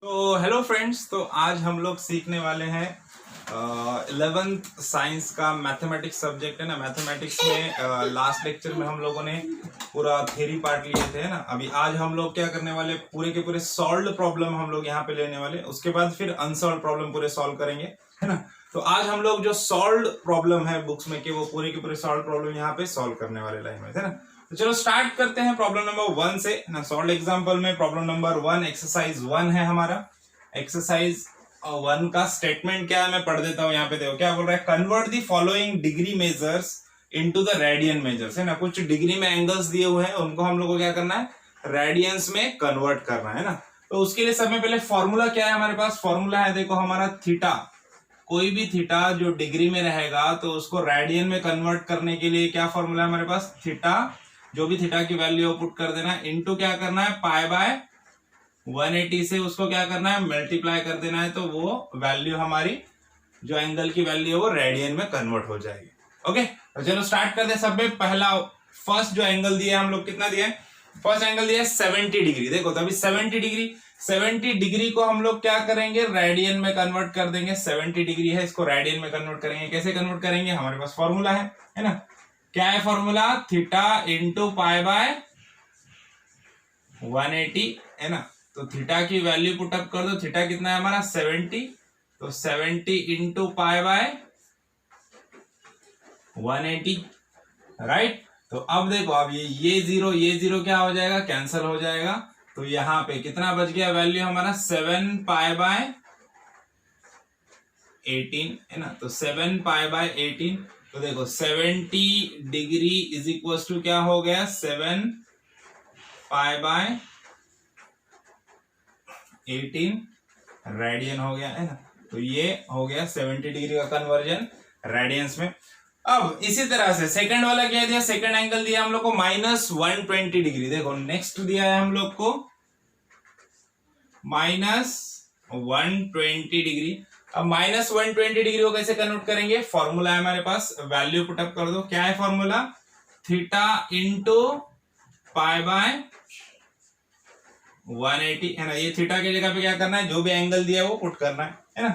तो hello friends, तो आज हम लोग सीखने वाले हैं 11th साइंस का मैथमेटिक्स सब्जेक्ट है ना। मैथमेटिक्स में लास्ट लेक्चर में हम लोगों ने पूरा थ्योरी पार्ट लिए थे ना। अभी आज हम लोग क्या करने वाले, पूरे के पूरे सॉल्व्ड प्रॉब्लम हम लोग यहाँ पे लेने वाले, उसके बाद फिर अनसॉल्व प्रॉब्लम पूरे सॉल्व करेंगे, है ना। तो आज हम लोग जो सॉल्व्ड प्रॉब्लम है बुक्स में के, वो पूरे के पूरे सॉल्व प्रॉब्लम यहाँ पे सॉल्व करने वाले लाइन में, है ना। तो चलो स्टार्ट करते हैं प्रॉब्लम नंबर 1 से ना। सॉल्व एग्जांपल में प्रॉब्लम नंबर 1 एक्सरसाइज 1 है हमारा। एक्सरसाइज 1 का स्टेटमेंट क्या है मैं पढ़ देता हूं। यहाँ पे देखो क्या बोल रहा है, convert the following degree measures into the radian measures, है ना। कुछ डिग्री में एंगल्स दिए हुए हैं, उनको हम लोग को क्या करना है, रेडियंस में कन्वर्ट करना है ना। तो उसके लिए सबसे पहले फॉर्मूला क्या है हमारे पास, फॉर्मूला है देखो हमारा थीटा। कोई भी थीटा जो डिग्री में रहेगा तो उसको रेडियन में कन्वर्ट करने के लिए क्या फॉर्मूला है हमारे पास, थीटा, जो भी थीटा की वैल्यू पुट कर देना है, इनटू क्या करना है, पाई बाय 180 से उसको क्या करना है, मल्टीप्लाई कर देना है। तो वो वैल्यू हमारी जो एंगल की वैल्यू है वो रेडियन में कन्वर्ट हो जाएगी। ओके, तो चलो स्टार्ट करते हैं। सब में पहला फर्स्ट जो एंगल दिया हम लोग, कितना दिया है, फर्स्ट एंगल दिया है 70 डिग्री। देखो तो अभी 70 डिग्री को हम लोग क्या करेंगे, रेडियन में कन्वर्ट कर देंगे। 70 डिग्री है, इसको रेडियन में कन्वर्ट करेंगे। कैसे कन्वर्ट करेंगे, हमारे पास फॉर्मूला है ना। क्या है formula, theta into pi by 180, है ना। तो थीटा की वैल्यू पुटअप कर दो, थीटा कितना है हमारा 70, तो 70 इंटू पाई बाय 180, राइट। तो अब देखो, अब ये जीरो क्या हो जाएगा, कैंसिल हो जाएगा। तो यहाँ पे कितना बच गया वैल्यू हमारा, 7 पाई बाय 18, है ना। तो 7 पाई बाय 18, तो देखो 70 डिग्री इज इक्वल टू क्या हो गया, 7 पाई बाय 18 रेडियन हो गया, है ना। तो ये हो गया 70 डिग्री का कन्वर्जन रेडियंस में। अब इसी तरह से सेकंड वाला क्या दिया, सेकंड एंगल दिया हम लोग को -120 डिग्री। देखो नेक्स्ट दिया है हम लोग को -120 डिग्री। अब -120 डिग्री को कैसे कन्वर्ट करेंगे, फॉर्मूला है हमारे पास, वैल्यू पुटअप कर दो। क्या है formula, theta into pi by 180, है ना। ये थीटा की जगह पे क्या करना है, जो भी एंगल दिया है वो पुट करना है ना।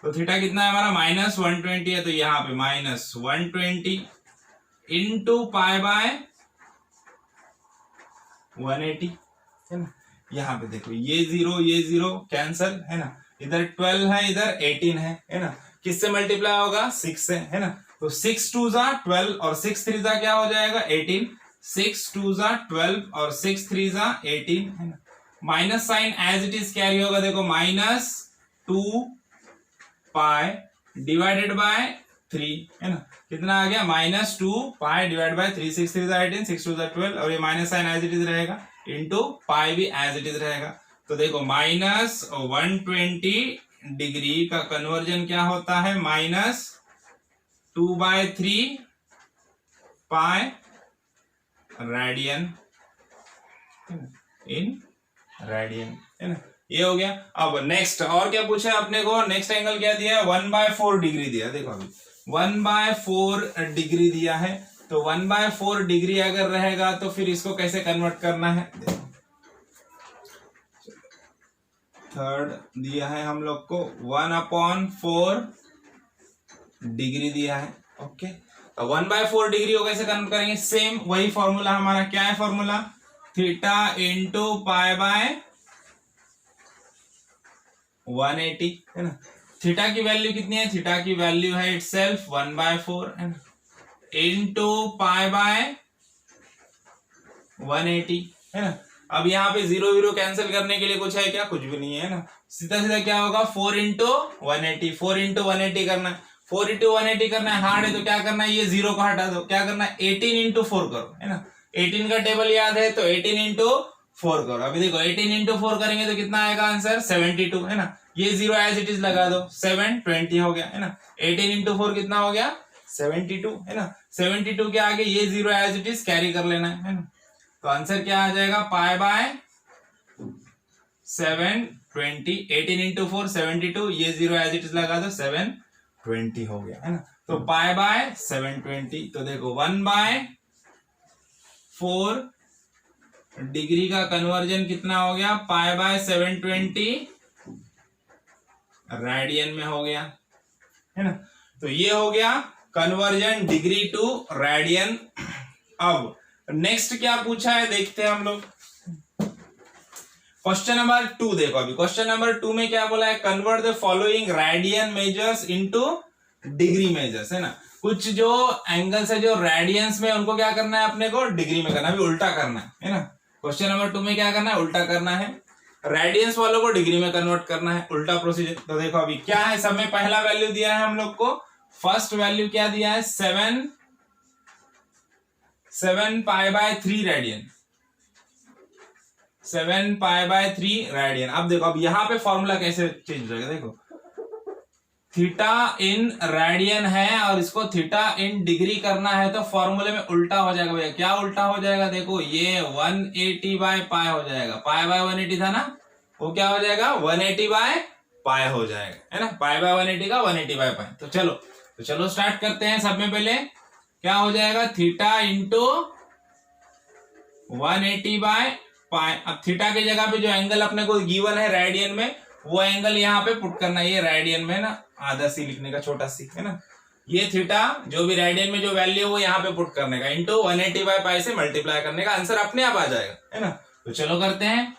तो थीटा कितना है हमारा -120 है, तो यहाँ पे -120 इंटू पाई बाय 180, है ना। यहाँ पे देखो ये जीरो कैंसल, है ना। इधर 12 है, इधर 18 है ना। किससे मल्टीप्लाई होगा, 6 से, है ना। तो 6 2 जा 12 और 6 3 जा क्या हो जाएगा 18, 6 2 जा 12 और 6 3 जा 18, है ना। Minus sign as it is carry होगा, देखो -2 पाई डिवाइडेड बाय 3, है ना। कितना आ गया, -2 पाई डिवाइड बाय 3, 6 3 18, 6 2 12, और ये minus sign as it is रहेगा, इंटू पाई भी एज इट इज रहेगा। तो देखो -120 डिग्री का कन्वर्जन क्या होता है, -2/3 पाई रेडियन इन रेडियन, है ना। ये हो गया। अब नेक्स्ट और क्या पूछा है अपने को, नेक्स्ट एंगल क्या दिया है, 1/4 डिग्री दिया। देखो अभी 1/4 डिग्री दिया है, तो 1/4 डिग्री अगर रहेगा तो फिर इसको कैसे कन्वर्ट करना है, थर्ड दिया है हम लोग को 1/4 डिग्री दिया है। ओके, तो 1/4 डिग्री को कैसे कन्वर्ट करेंगे, सेम वही फॉर्मूला हमारा। क्या है formula, theta into pi by 180, है ना। थीटा की वैल्यू कितनी है, थीटा की वैल्यू है इटसेल्फ 1/4, है ना, इंटू पाई बाय 180, है ना। अब यहाँ पे 0 कैंसिल करने के लिए कुछ है क्या, कुछ भी नहीं है ना। सीधा सीधा क्या होगा, 4 इंटू 180, 4 इंटू 180 करना है, 4 इंटू 180 करना है। हार्ड है तो क्या करना है, ये 0 को हटा दो, क्या करना है 18 इंटू 4 करो, है ना। 18 का टेबल याद है, तो 18 इंटू 4 करो। अभी देखो 18 इंटू 4 करेंगे तो कितना आएगा आंसर, 72, है ना। ये 0 एज इट इज लगा दो, 720 हो गया, है ना। 18 इंटू 4 कितना हो गया, 72, है ना। 72 के आगे ये 0 एज इट इज कैरी कर लेना है ना। तो आंसर क्या आ जाएगा, पाई बाय 720, 18 इंटू 4 72, ये 0 एज इट इज लगा दो, 720 हो गया, है ना। तो पाई बाय 720, तो देखो 1/4 डिग्री का कन्वर्जन कितना हो गया, पाई बाय 720 रेडियन में हो गया, है ना। तो ये हो गया कन्वर्जन डिग्री टू रेडियन। अब नेक्स्ट क्या पूछा है देखते हैं हम लोग। क्वेश्चन नंबर 2 देखो, अभी क्वेश्चन नंबर 2 में क्या बोला है, convert the following radian measures into degree measures, है ना। कुछ जो एंगल्स है जो रेडियंस में, उनको क्या करना है अपने को डिग्री में करना है, अभी उल्टा करना है ना। क्वेश्चन नंबर 2 में क्या करना है, उल्टा करना है, रेडियंस वालों को डिग्री में कन्वर्ट करना है, उल्टा प्रोसीजर। तो देखो अभी क्या है, सब में पहला वैल्यू दिया है हम लोग को, फर्स्ट वैल्यू क्या दिया है, 7 पाई/3 रेडियन, 7 पाई/3 रेडियन। अब देखो, अब यहां पे फॉर्मूला कैसे चेंज हो जाएगा, देखो थीटा इन रेडियन है और इसको थीटा इन डिग्री करना है, तो फॉर्मूले में उल्टा हो जाएगा भैया। क्या उल्टा हो जाएगा, देखो ये 180/पाई हो जाएगा, पाई/180 था ना, वो क्या हो जाएगा 180/पाई हो जाएगा, है ना। पाई/180 का 180/पाई। तो चलो स्टार्ट करते हैं। सब में पहले क्या हो जाएगा, थीटा इंटू 180/पाई। अब थीटा की जगह पे जो एंगल अपने को गिवन है रेडियन में, वो एंगल यहाँ पे पुट करना है, ये रेडियन में ना आधा सी लिखने का, छोटा सी, है ना। ये थीटा जो भी रेडियन में जो वैल्यू है वो यहाँ पे पुट करने का, इंटू 180/पाई से मल्टीप्लाई करने का, आंसर अपने आप आ जाएगा, है ना। तो चलो करते हैं।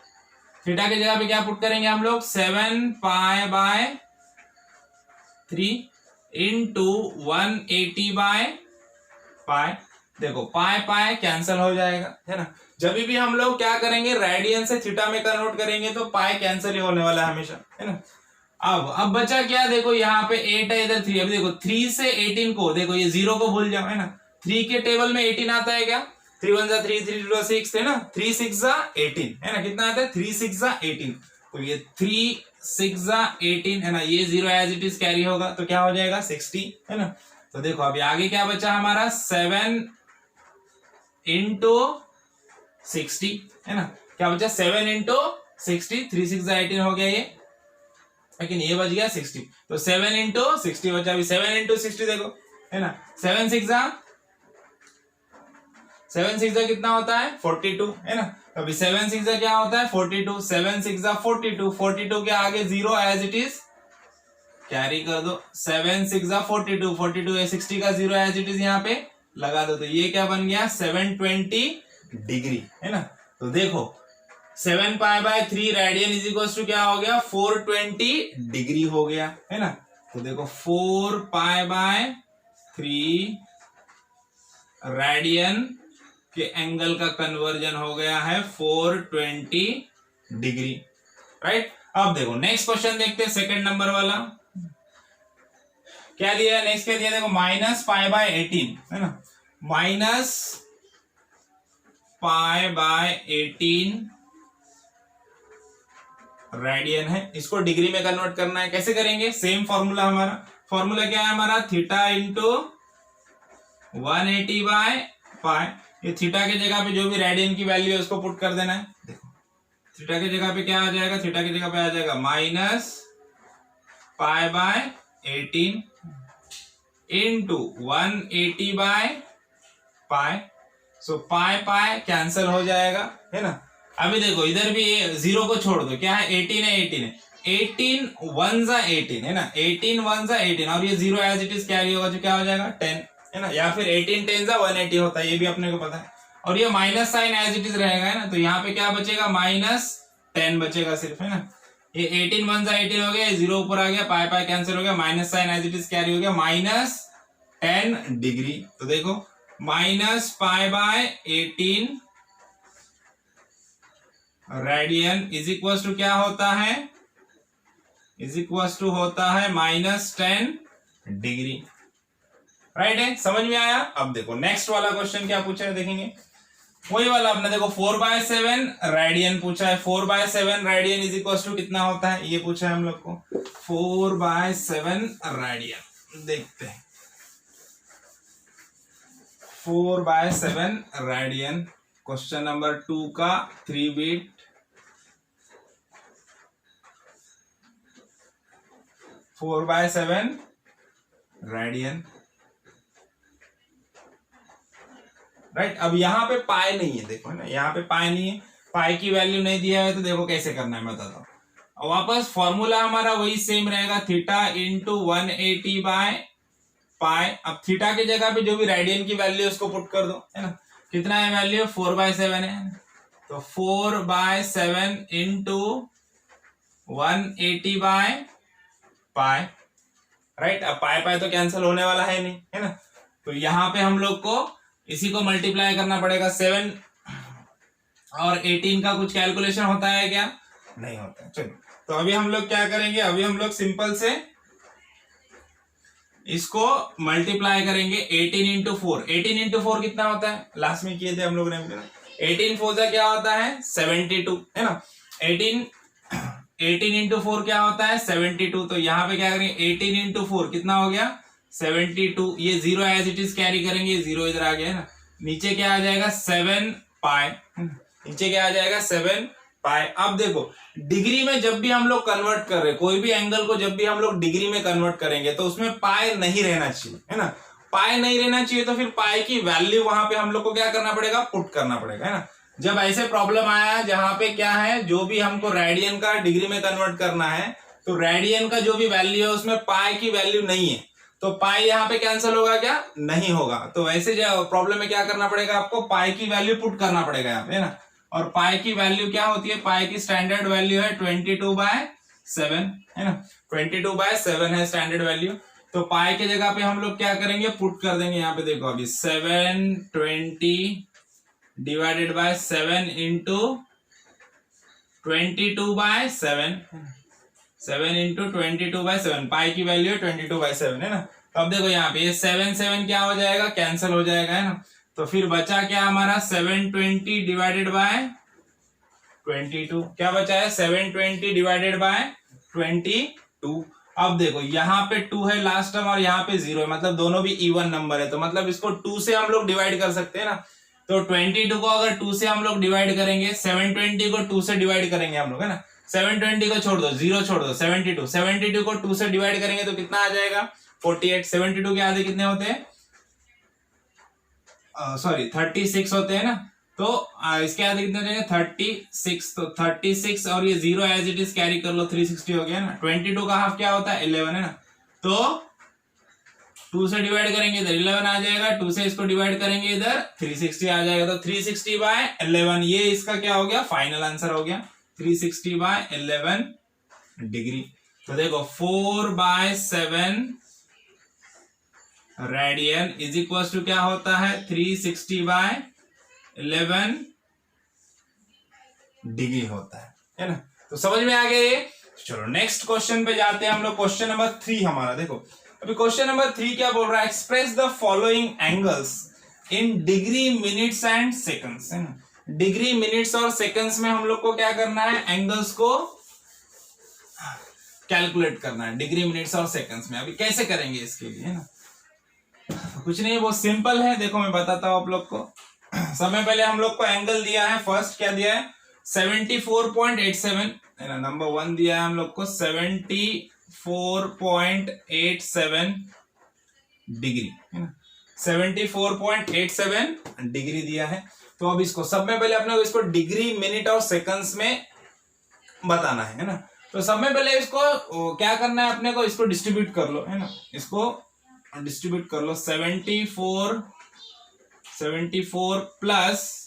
थीटा की जगह पे क्या पुट करेंगे हम लोग, 7 पाई/3 इंटू 180/पाई। देखो पाई पाई कैंसिल हो जाएगा, है ना। जब भी हम लोग क्या करेंगे, रेडियन से थीटा में कन्वर्ट करेंगे तो पाई कैंसिल ही होने वाला है हमेशा, है ना। अब बचा क्या, देखो यहाँ पे 8 है, इधर 3। अब देखो 3 से 18 को, देखो ये 0 को भूल जाओ, है ना। 3 के टेबल में 18 आता है क्या, 3 1 जा 3, 3 2 6, है ना। 3 6 जा 18, है ना। कितना आता है, 3 6 जा 18। तो ये 3 6 जा 18, है ना। ये 0 एज इट इज कैरी होगा, तो क्या हो जाएगा 60, है ना। तो देखो अभी आगे क्या बचा हमारा, 7 इंटू 60, है ना। क्या बचा, 7 इंटू 60, 3 6 18 हो गया ये, लेकिन ये बच गया 60। तो 7 इंटू 60 बचा। अभी 7 इंटू 60 देखो, है ना। 7 6 जा कितना होता है, 42, है ना। अभी 7 6 जा क्या होता है, 42। 7 6 जा 42, 42 के आगे 0 एज इट इज कैरी कर दो। 7 6 जा 42, 42 है 60 का 0 एज इट इज यहाँ पे लगा दो। तो ये क्या बन गया, 720 डिग्री, है ना। तो देखो 7 पाई/3 रेडियन इज इक्वल टू क्या हो गया, 420 डिग्री हो गया, है ना। तो देखो 4 पाई/3 रेडियन के एंगल का कन्वर्जन हो गया है 420 डिग्री, राइट। अब देखो नेक्स्ट क्वेश्चन देखते हैं, सेकंड नंबर वाला क्या दिया है, नेक्स्ट क्या दिया, देखो -पाई/18, है ना। -पाई/18 रेडियन है, इसको डिग्री में कन्वर्ट करना है। कैसे करेंगे, सेम फॉर्मूला, हमारा फॉर्मूला क्या है, हमारा थीटा इंटू 180/पाई। ये थीटा की जगह पे जो भी रेडियन की वैल्यू है उसको पुट कर देना है। देखो थीटा की जगह पे क्या आ जाएगा, थीटा की जगह पे आ जाएगा -पाई/18 इंटू 180/पाई। सो पाई पाई कैंसिल हो जाएगा, है ना। अभी देखो इधर भी 0 को छोड़ दो, क्या है 18 है, 18 है, 18 1 जा 18, है ना। 18 1 जा 18 और ये 0 एज इट इज कैरी होगा, जो क्या हो जाएगा 10, है ना। या फिर 18 10 जा 180 होता है, ये भी अपने को पता है। और ये minus sign as it is रहेगा, है ना। तो यहाँ पे क्या बचेगा, -10 बचेगा सिर्फ, है ना। ये 18 1 जा 18 हो गया, 0 ऊपर आ गया, पाई पाई कैंसिल हो गया, minus sign as it is carry हो गया, -10 डिग्री। तो देखो -पाई/18 रेडियन इज इक्वल टू क्या होता है, इज इक्वल टू होता है -10 डिग्री, राइट है। समझ में आया। अब देखो नेक्स्ट वाला क्वेश्चन क्या पूछा है, देखेंगे वही वाला अपने। देखो 4/7 रेडियन पूछा है, 4/7 रेडियन इज इक्वल टू कितना होता है, ये पूछा है हम लोग को। 4/7 रेडियन देखते हैं, 4/7 रेडियन, क्वेश्चन नंबर 2 का 3 बिट। 4/7 radian, right. अब यहाँ पे पाई नहीं है, देखो ना यहाँ पे पाई नहीं है, पाई की वैल्यू नहीं दिया है, तो देखो कैसे करना है मैं बताता हूँ। वापस फॉर्मूला हमारा वही सेम रहेगा, थीटा इंटू 180 बाय पाई। अब थीटा की जगह पे जो भी रेडियन की वैल्यू है उसको पुट कर दो, है ना। कितना है वैल्यू, 4/7 है, तो 4/7 इंटू 180 बाय पाई, राइट। अब पाई पाई तो कैंसिल होने वाला है नहीं, है ना। तो यहाँ पे हम लोग को इसी को मल्टीप्लाई करना पड़ेगा। 7 और 18 का कुछ कैलकुलेशन होता है क्या, नहीं होता है। चलो तो अभी हम लोग क्या करेंगे, अभी हम लोग सिंपल से इसको मल्टीप्लाई करेंगे 18 इंटू 4। 18 इंटू 4 कितना होता है, लास्ट में किए थे हम लोग ने। 18 4 का क्या होता है 72, है ना। 18 इंटू 4 क्या होता है 72। तो यहाँ पे क्या करेंगे 18 इंटू 4 कितना हो गया 72। ये 0 एज इट इज कैरी करेंगे, 0 इधर आ गया, है ना। नीचे क्या आ जाएगा 7 पाई, नीचे क्या आ जाएगा 7 पाई। अब देखो डिग्री में जब भी हम लोग कन्वर्ट कर रहे हैं, कोई भी एंगल को जब भी हम लोग डिग्री में कन्वर्ट करेंगे तो उसमें पाई नहीं रहना चाहिए, है ना। पाई नहीं रहना चाहिए तो फिर पाई की वैल्यू वहां पे हम लोग को क्या करना पड़ेगा, पुट करना पड़ेगा, है ना। जब ऐसे प्रॉब्लम आया जहां पे क्या है, जो भी हमको रेडियन का डिग्री में कन्वर्ट करना है, तो रेडियन का जो भी वैल्यू है उसमें पाई की वैल्यू नहीं है, तो पाई यहाँ पे कैंसिल होगा क्या, नहीं होगा। तो वैसे जो प्रॉब्लम में क्या करना पड़ेगा आपको, पाई की वैल्यू पुट करना पड़ेगा यहाँ पे, है ना। और पाई की वैल्यू क्या होती है, पाई की स्टैंडर्ड वैल्यू है 22/7, है ना। 22/7 है स्टैंडर्ड वैल्यू। तो पाई की जगह पे हम लोग क्या करेंगे, पुट कर देंगे यहाँ पे। देखो अभी 720 डिवाइडेड बाय 7 इंटू 22/7, 7 इंटू 22/7, पाई की वैल्यू 22/7, है ना। तो अब देखो यहाँ पे ये 7 क्या हो जाएगा, कैंसिल हो जाएगा, है ना। तो फिर बचा क्या हमारा 720 डिवाइडेड बाय 22, क्या बचा है 720 डिवाइडेड बाय 22। अब देखो यहाँ पे 2 है लास्ट टर्म और यहाँ पे 0 है, मतलब दोनों भी इवन नंबर है, तो मतलब इसको 2 से हम लोग डिवाइड कर सकते हैं ना। तो 22 को अगर 2 से हम लोग डिवाइड करेंगे, 720 को 2 से डिवाइड करेंगे हम लोग, है ना। 720 को छोड़ दो, 0 छोड़ दो, 72 को 2 से डिवाइड करेंगे तो कितना आ जाएगा 48। 72 के आधे कितने होते हैं, सॉरी 36 होते हैं ना। तो इसके आधे कितने हो जाएंगे 36। तो 36 और ये 0 एज इट इज कैरी कर लो, 360 हो गया ना। 22 का हाफ क्या होता है 11, है ना। तो 2 से डिवाइड करेंगे इधर 11 आ जाएगा, 2 से इसको डिवाइड करेंगे इधर 360 आ जाएगा। तो 360/11 ये इसका क्या हो गया, फाइनल आंसर हो गया 360/11 डिग्री। तो देखो 4/7 रेडियन इज इक्वल टू क्या होता है 360/11 डिग्री होता है ना। तो समझ में आ गया ये। चलो नेक्स्ट क्वेश्चन पे जाते हैं हम लोग। क्वेश्चन नंबर 3 हमारा, देखो अभी क्वेश्चन नंबर 3 क्या बोल रहा है, express the following angles in degree minutes and seconds, है ना। डिग्री मिनट्स और सेकंड्स में हम लोग को क्या करना है, एंगल्स को कैलकुलेट करना है डिग्री मिनट्स और सेकंड्स में। अभी कैसे करेंगे इसके लिए, है ना। कुछ नहीं, वो सिंपल है, देखो मैं बताता हूं आप लोग को। समय पहले हम लोग को एंगल दिया है, फर्स्ट क्या दिया है 74.87, है ना। नंबर 1 दिया है हम लोग को 74.87 डिग्री, है ना। 74.87 डिग्री दिया है। तो अब इसको सब में पहले अपने को इसको डिग्री मिनट और सेकंड्स में बताना है ना। तो सब में पहले इसको क्या करना है अपने को, इसको डिस्ट्रीब्यूट कर लो, है ना। इसको डिस्ट्रीब्यूट कर लो 74 प्लस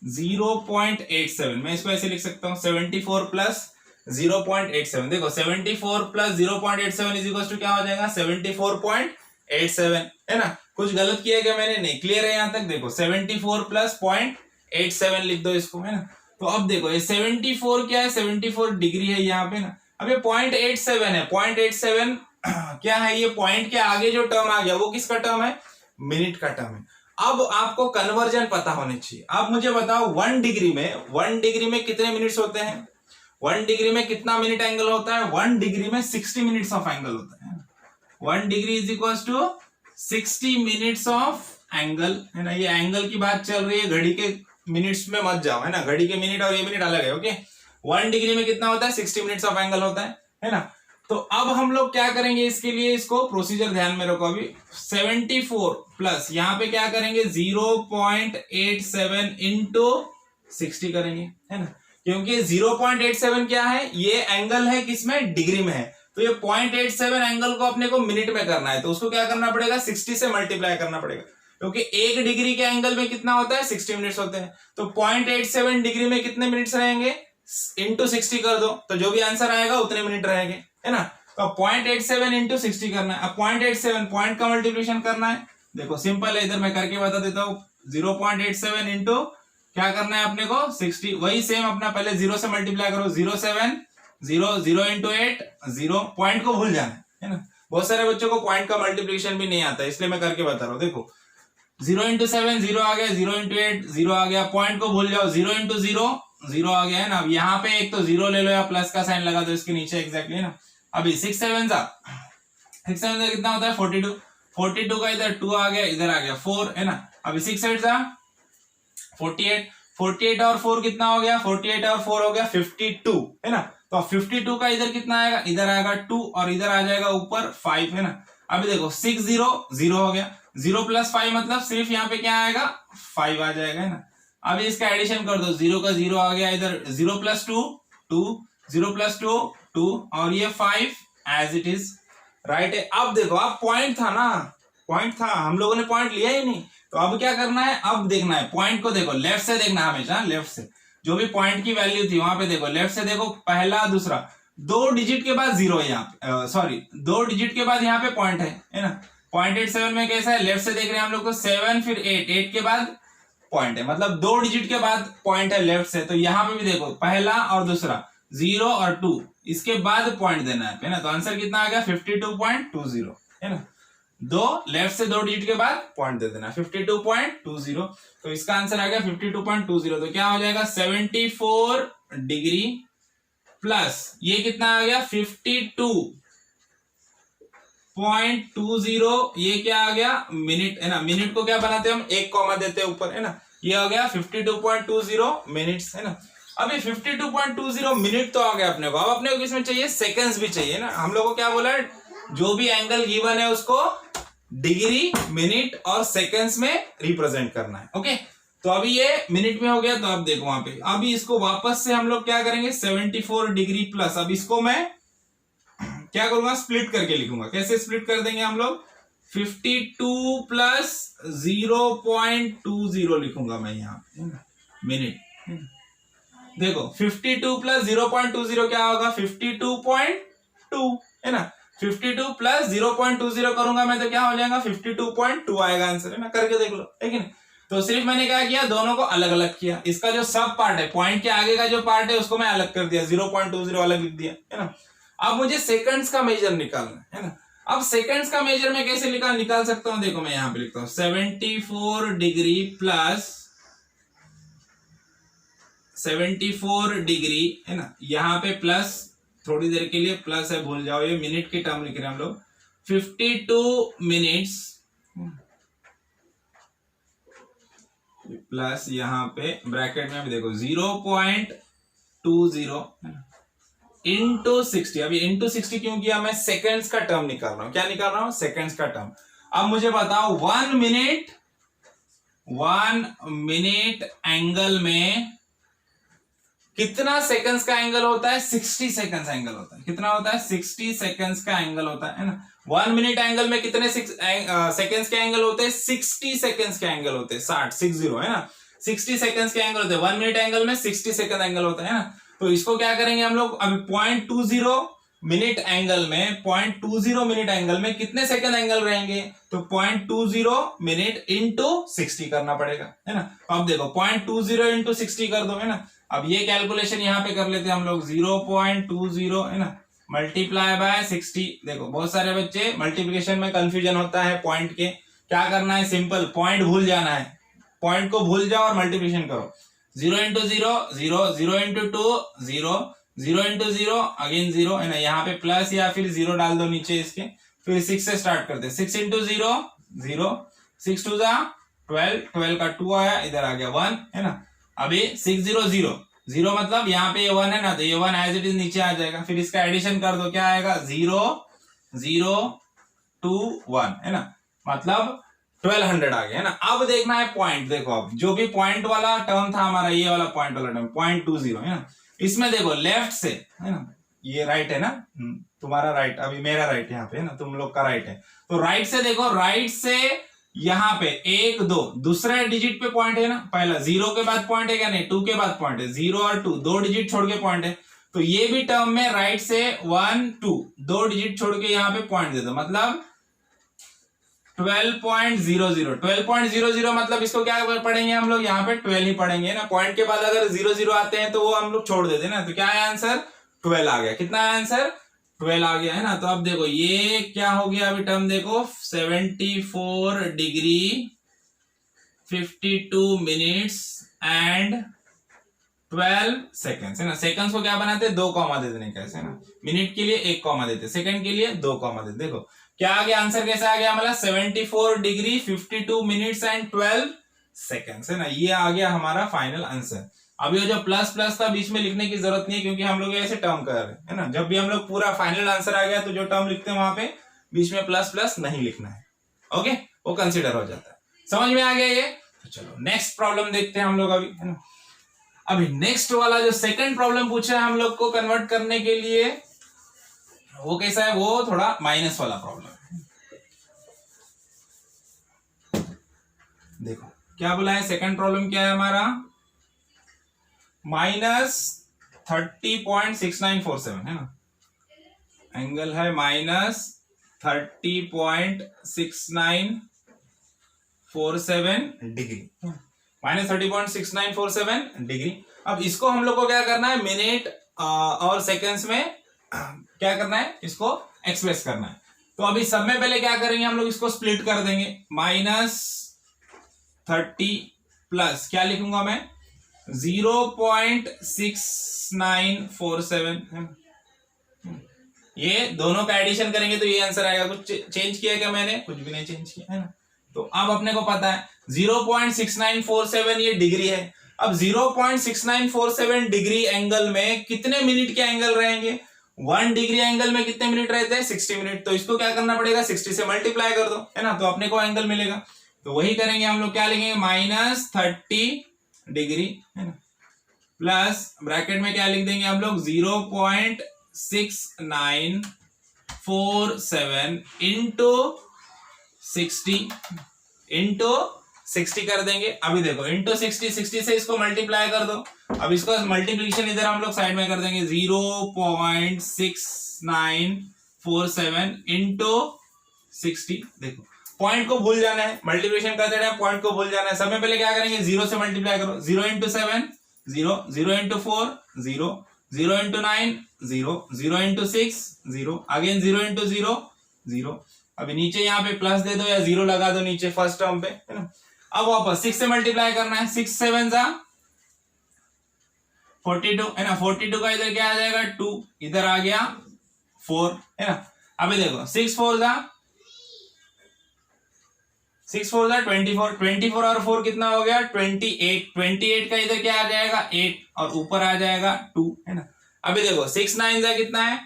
0.87, मैं इसको ऐसे लिख सकता हूं 74 प्लस 0.87। देखो 74 प्लस 0.87 इज इक्वल टू क्या हो जाएगा 74.87, है ना। कुछ गलत किया क्या मैंने, नहीं, क्लियर है यहां तक। देखो 74 प्लस 0.87 लिख दो इसको, है ना। तो अब देखो ये 74 क्या है 74 डिग्री है यहाँ पे ना। अब ये 0.87 है, 0.87 क्या है, ये पॉइंट के आगे जो टर्म आ गया वो किसका टर्म है, मिनट का टर्म है। अब आपको कन्वर्जन पता होने चाहिए। अब मुझे बताओ 1 डिग्री में कितने मिनट्स होते हैं, 1 डिग्री में कितना मिनट एंगल होता है, 1 डिग्री में 60 मिनट्स ऑफ एंगल होता है। 1 degree is equal to 60 minutes of angle, है ना। ये एंगल की बात चल रही है, घड़ी के मिनट्स में मत जाओ, है ना। घड़ी के मिनट और ये मिनट अलग है, ओके। 1 डिग्री में कितना होता है 60 मिनट्स ऑफ एंगल होता है ना। तो अब हम लोग क्या करेंगे इसके लिए, इसको प्रोसीजर ध्यान में रखो। अभी 74 प्लस यहाँ पे क्या करेंगे 0.87 इंटू 60 करेंगे, है ना। क्योंकि 0.87 क्या है, ये एंगल है किसमें, डिग्री में है, तो ये 0.87 एंगल को अपने को मिनट में करना है, तो उसको क्या करना पड़ेगा, 60 से मल्टीप्लाई करना पड़ेगा, क्योंकि एक डिग्री के एंगल में कितना होता है, 60 मिनट्स होते हैं, तो 0.87 डिग्री में कितने मिनट्स रहेंगे, इंटू 60 कर दो, तो जो भी आंसर आएगा उतने मिनट रहेंगे, है ना। तो 0.87 इंटू 60 करना है। अब 0.87 पॉइंट का मल्टीप्लिकेशन करना है, देखो सिंपल है, इधर मैं करके बता देता हूँ। 0.87 इंटू क्या करना है अपने को, 60, वही सेम अपना पहले 0 से मल्टीप्लाई करो, 07 0 0 इंटू 8 0, पॉइंट को भूल जाना है ना। बहुत सारे बच्चों को पॉइंट का मल्टीप्लिकेशन भी नहीं आता, इसलिए मैं करके बता रहा हूँ। देखो 0 इंटू 7 0 आ गया, 0 इंटू 8 0 आ गया, पॉइंट को भूल जाओ, 0 इंटू 0 0 आ गया है ना। अब यहाँ पे एक तो 0 ले लो या प्लस का साइन लगा दो इसके नीचे, एग्जैक्टली ना। अभी 6 7 कितना होता है, 42, 42 का इधर 2 आ गया, इधर आ गया 4, है ना। अभी 6 8 48, 48 और 4 कितना हो गया, 48 और 4 हो गया 52, है ना। तो 52 का इधर कितना आएगा, इधर आएगा 2 और इधर आ जाएगा ऊपर 5, है ना। अभी देखो 6 0 0 हो गया, 0 प्लस 5 मतलब सिर्फ यहाँ पे क्या आएगा, 5 आ जाएगा, है ना। अभी इसका एडिशन कर दो, 0 का 0 आ गया, इधर 0 प्लस 2 2, 0 प्लस 2 2 और ये 5 एज इट इज, राइट है। अब देखो, अब पॉइंट था ना, पॉइंट था, हम लोगों ने पॉइंट लिया ही नहीं, तो अब क्या करना है, अब देखना है पॉइंट को, देखो लेफ्ट से देखना हमेशा, लेफ्ट से जो भी पॉइंट की वैल्यू थी वहां पे देखो, लेफ्ट से देखो, पहला दूसरा 2 डिजिट के बाद 0 है यहाँ पे, सॉरी 2 डिजिट के बाद यहाँ पे पॉइंट है ना। 0.87 में कैसा है, लेफ्ट से देख रहे हैं हम लोग को 7 फिर 8 के बाद पॉइंट है, मतलब 2 डिजिट के बाद पॉइंट है लेफ्ट से। तो यहाँ पे भी देखो पहला और दूसरा 0 और 2, इसके बाद पॉइंट देना है ना। तो आंसर कितना आ गया, 52.20, है ना। लेफ्ट से 2 डिजिट के बाद पॉइंट दे देना, 52.20। तो इसका आंसर आ गया 52.20। तो क्या हो जाएगा, 74 डिग्री प्लस ये कितना आ गया, 52.20, ये क्या आ गया, मिनट, है ना। मिनट को क्या बनाते हैं हम, एक कॉमा देते हैं ऊपर, है ना। ये हो गया 52.20 मिनट्स, है ना। अभी 52.20 मिनट तो आ गया अपने को, अब अपने को किसमें चाहिए, सेकंड्स भी चाहिए ना। हम लोगों को क्या बोला है, जो भी एंगल गिवन है उसको डिग्री, मिनट और सेकंड्स में रिप्रेजेंट करना है, ओके। तो अभी ये मिनट में हो गया, तो अब देखो वहां पे, अभी इसको वापस से हम लोग क्या करेंगे, 74 डिग्री प्लस, अब इसको मैं क्या करूंगा, स्प्लिट करके लिखूंगा। कैसे स्प्लिट कर देंगे हम लोग, 52 प्लस 0.20 लिखूंगा मैं यहाँ पे, मिनट। देखो 52 प्लस 0.20 क्या होगा, 52.2, है ना। 52 प्लस 0.20 करूंगा मैं तो क्या हो जाएगा, 52.2 आएगा आंसर, है ना। करके देख लो, ठीक है। तो सिर्फ मैंने क्या किया, दोनों को अलग अलग किया। इसका जो सब पार्ट है, पॉइंट के आगे का जो पार्ट है उसको मैं अलग कर दिया, 0.20 अलग लिख दिया, है ना। अब मुझे सेकंड्स का मेजर निकालना है ना। अब सेकंड्स का मेजर मैं कैसे निकाल सकता हूं, देखो मैं यहां पे लिखता हूं 74 डिग्री प्लस 74 डिग्री, है ना। यहां पे प्लस, थोड़ी देर के लिए प्लस है, भूल जाओ, ये मिनट की टर्म लिख रहे हैं हम लोग। 52 मिनट्स प्लस यहाँ पे ब्रैकेट में भी देखो 0.20 इंटू 60। अभी इंटू 60 क्यों किया, मैं सेकंड्स का टर्म निकाल रहा हूं। क्या निकाल रहा हूं, सेकंड्स का टर्म। अब मुझे बताओ 1 मिनट एंगल में कितना सेकंड्स का एंगल होता है, 60 सेकंड्स एंगल होता है। कितना होता है, 60 सेकंड्स का एंगल होता है ना। 1 मिनट एंगल में कितने सेकंड्स के एंगल होते हैं, 60 सेकंड्स के एंगल होते हैं, 60 है ना। 60 सेकंड्स के एंगल होते हैं, 1 मिनट एंगल में 60 सेकंड एंगल होता है ना। तो इसको क्या करेंगे हम लोग, अभी 0.20 मिनट एंगल में, 0.20 मिनट एंगल में कितने सेकंड एंगल रहेंगे, तो 0.20 मिनट इंटू 60 करना पड़ेगा, है ना। अब देखो 0.20 इंटू 60 कर दो, है ना। अब ये कैलकुलेशन यहाँ पे कर लेते हैं हम लोग, 0.20, है ना, मल्टीप्लाई बाय 60। देखो बहुत सारे बच्चे मल्टीप्लिकेशन में कंफ्यूजन होता है पॉइंट के, क्या करना है, सिंपल पॉइंट भूल जाना है, पॉइंट को भूल जाओ और मल्टीप्लिकेशन करो। 0 इंटू 0 0, 0 इंटू 2 0, 0 इंटू 0 अगेन 0, है ना। यहाँ पे प्लस या फिर 0 डाल दो नीचे इसके, फिर 6 से स्टार्ट करते हैं। 6 इंटू 0 0, 6 2 12, 12 का 2 आया, इधर आ गया 1, है ना। अभी 6 0 0 0 मतलब यहाँ पे ये 1 है ना, तो ये 1 एज इट इज नीचे आ जाएगा। फिर इसका एडिशन कर दो, क्या आएगा, 0 0 2 1, है ना, मतलब 1200 आ गया, है ना। अब देखना है पॉइंट। देखो अब जो भी पॉइंट वाला टर्म था हमारा, ये वाला पॉइंट वाला टर्म 0.20, है ना। इसमें देखो लेफ्ट से है ना, ये राइट है ना, तुम्हारा राइट, अभी मेरा राइट यहाँ पे है ना, तुम लोग का राइट है। तो राइट से देखो, राइट से यहाँ पे 1 2 दूसरे डिजिट पे पॉइंट है ना, पहला 0 के बाद पॉइंट है क्या, नहीं 2 के बाद पॉइंट है, 0 और 2 दो डिजिट छोड़ के पॉइंट है। तो ये भी टर्म में राइट से 1 2 दो डिजिट छोड़ के यहाँ पे पॉइंट दे दो, मतलब 12.00 12.00 मतलब इसको क्या पढ़ेंगे हम लोग, यहाँ पे 12 ही पढ़ेंगे ना, पॉइंट के बाद अगर 00 आते हैं तो वो हम लोग छोड़ देते ना। तो क्या है आंसर, 12 आ गया। कितना है आंसर, 12 आ गया है ना। तो अब देखो ये क्या हो गया, अभी टर्म देखो 74 डिग्री 52 मिनट्स एंड 12 सेकेंड्स है ना। सेकंड्स को क्या बनाते हैं, 2 कॉमा दे देने, कैसे ना, मिनट के लिए 1 कॉमा देते, सेकंड के लिए 2 कॉमा देते। देखो क्या आ गया आंसर, कैसा आ गया हमारा 74 डिग्री 52 मिनट्स एंड 12 सेकेंड्स है ना। ये आ गया हमारा फाइनल आंसर। अब ये जो प्लस प्लस था बीच में लिखने की जरूरत नहीं है, क्योंकि हम लोग ऐसे टर्म कर रहे हैं है ना। जब भी हम लोग पूरा फाइनल आंसर आ गया तो जो टर्म लिखते हैं वहां पे बीच में प्लस प्लस नहीं लिखना है, ओके, वो कंसिडर हो जाता है। समझ में आ गया ये। तो चलो नेक्स्ट प्रॉब्लम देखते हैं हम लोग अभी, है ना। अभी नेक्स्ट वाला जो सेकंड प्रॉब्लम पूछा है हम लोग को कन्वर्ट करने के लिए, वो कैसा है, वो थोड़ा माइनस वाला प्रॉब्लम है। देखो क्या बोला है, सेकंड प्रॉब्लम क्या है हमारा, -30.6947 है ना, एंगल है -30.6947 डिग्री, -30.6947 डिग्री। अब इसको हम लोग को क्या करना है, मिनट और सेकंड्स में क्या करना है, इसको एक्सप्रेस करना है। तो अभी सब में पहले क्या करेंगे हम लोग, इसको स्प्लिट कर देंगे, -30 प्लस क्या लिखूंगा मैं, 0.6947 है। ये दोनों का एडिशन करेंगे तो ये आंसर आएगा। कुछ चेंज किया क्या मैंने, कुछ भी नहीं चेंज किया है ना। तो अब अपने को पता है 0.6947 ये डिग्री है। अब 0.6947 डिग्री एंगल में कितने मिनट के एंगल रहेंगे, 1 डिग्री एंगल में कितने मिनट रहते हैं, 60 मिनट। तो इसको क्या करना पड़ेगा, 60 से मल्टीप्लाई कर दो है ना, तो अपने को एंगल मिलेगा। तो वही करेंगे हम लोग, क्या लिखेंगे, -30 डिग्री है ना, प्लस ब्रैकेट में क्या लिख देंगे हम लोग, 0.6947 इंटू 60 कर देंगे। अभी देखो इंटू 60 से इसको मल्टीप्लाई कर दो। अब इसको मल्टीप्लीकेशन इधर हम लोग साइड में कर देंगे, 0.6947 इंटू 60। देखो पॉइंट को भूल जाना है, मल्टीप्लिकेशन करते टाइम पॉइंट को भूल जाना है। सब में पहले क्या करेंगे, 0 से मल्टीप्लाई करो, 0 into 7 0, 0 into 4 0, 0 into 9 0, 0 into 6 0, again 0 into 0 0। अभी नीचे यहाँ पे प्लस दे दो या 0 लगा दो नीचे फर्स्ट टर्म पे है ना। अब वापस 6 से मल्टीप्लाई करना है, 6 7 जा 42 है ना, 42 का इधर क्या आ जाएगा 2, इधर आ गया 4 है ना। अभी देखो 6 4 जा 24, 24 और 4 कितना हो गया 28, 28 का इधर क्या आ जाएगा 8 और ऊपर आ जाएगा 2 है ना। अभी देखो 6 9 जा कितना है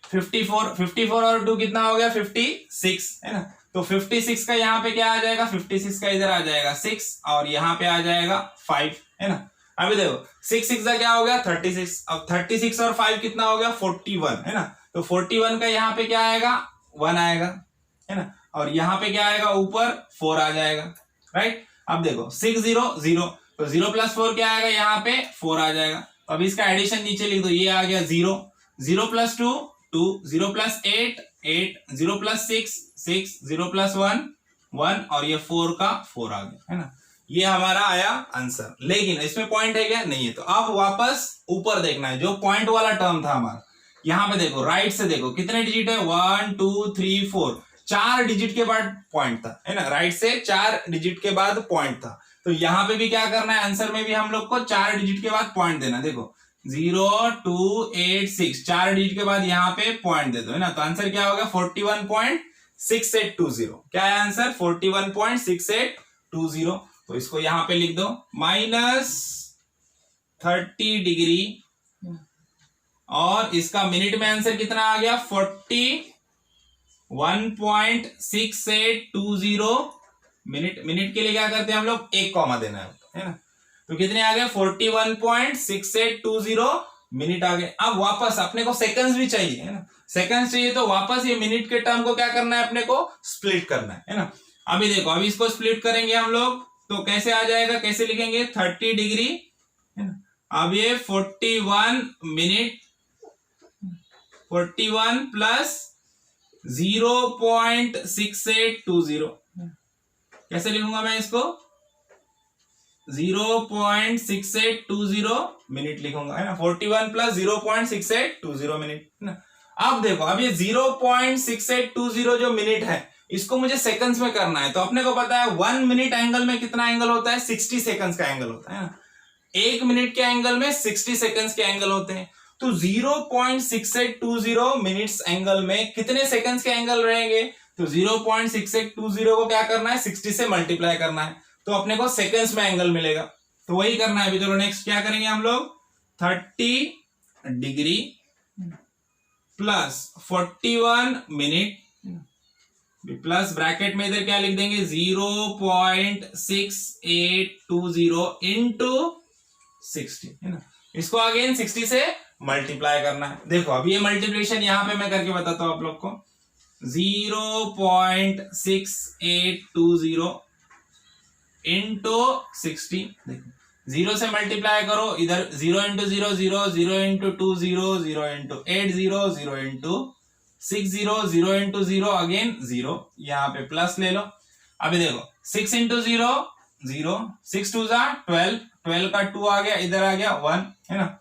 54, 54 और 2 कितना हो गया 56 है ना। तो 56 का यहाँ पे क्या आ जाएगा, 56 का इधर आ जाएगा 6 और यहाँ पे आ जाएगा 5 है ना। अभी देखो 6 6 का क्या हो गया 36, अब 36 और 5 कितना हो गया 41 है ना। तो 41 का यहाँ पे क्या आएगा 1 आएगा है ना, और यहाँ पे क्या आएगा ऊपर 4 आ जाएगा, राइट। अब देखो 6 0 0, तो 0 प्लस 4 क्या आएगा यहाँ पे 4 आ जाएगा। अब इसका एडिशन नीचे लिख दो, ये आ गया 0, 0 प्लस 2 2, 0 प्लस 8 8, 0 प्लस 6 6, 0 प्लस 1 1 और ये 4 का 4 आ गया है ना। ये हमारा आया आंसर। लेकिन इसमें पॉइंट है क्या, नहीं है। तो अब वापस ऊपर देखना है, जो पॉइंट वाला टर्म था हमारा, यहाँ पे देखो राइट से देखो कितने डिजिट है 1 2 3 4, 4 डिजिट के बाद पॉइंट था है ना। राइट से 4 डिजिट के बाद पॉइंट था। तो यहाँ पे भी क्या करना है, आंसर में भी हम लोग को 4 डिजिट के बाद पॉइंट देना। देखो 0 2 8 6, 4 डिजिट के बाद यहाँ पे पॉइंट दे दो है ना। तो आंसर क्या होगा 41.6820। क्या है आंसर 41.6820। तो इसको यहाँ पे लिख दो -30 डिग्री और इसका मिनट में आंसर कितना आ गया 41.6820 मिनट। मिनट के लिए क्या करते हैं हम लोग 1 कॉमा देना है ना। तो कितने आ गए 41.6820 मिनट आ गए। अब वापस अपने को सेकंड्स भी चाहिए है ना, सेकंड्स चाहिए तो वापस ये मिनट के टर्म को क्या करना है, अपने को स्प्लिट करना है ना। अभी देखो, अभी इसको स्प्लिट करेंगे हम लोग तो कैसे आ जाएगा, कैसे लिखेंगे 30 डिग्री है ना। अब ये 41 मिनट 41 प्लस 0.6820 कैसे लिखूंगा मैं इसको 0.6820 मिनट लिखूंगा है ना। 41 प्लस 0.6820 मिनट है ना। अब देखो, अब ये 0.6820 जो मिनट है इसको मुझे सेकंड्स में करना है, तो अपने को पता है 1 मिनट एंगल में कितना एंगल होता है, 60 सेकंड्स का एंगल होता है ना। 1 मिनट के एंगल में 60 सेकंड्स के एंगल होते हैं, तो 0.6820 मिनट्स एंगल में कितने सेकंड्स के एंगल रहेंगे, तो 0.6820 को क्या करना है 60 से मल्टीप्लाई करना है, तो अपने को सेकंड्स में एंगल मिलेगा। तो वही करना है अभी। चलो नेक्स्ट क्या करेंगे हम लोग 30 degree plus 41 minute plus bracket में इधर क्या लिख देंगे 0.6820 इंटू 60 है ना। इसको अगेन 60 से मल्टीप्लाई करना है। देखो अभी ये मल्टीप्लिकेशन यहां पे मैं करके बताता हूं आप लोग को 0.6820 इंटू 60। देखो 0 से मल्टीप्लाई करो, इधर 0 into 0 0 0 into 2 0 0 into 8 0 0 into 6 0 0 into 0 again 0, यहाँ पे प्लस ले लो। अभी देखो 6 इंटू 0 0 6 2 जा 12 12 का 2 आ गया, इधर आ गया 1 है ना।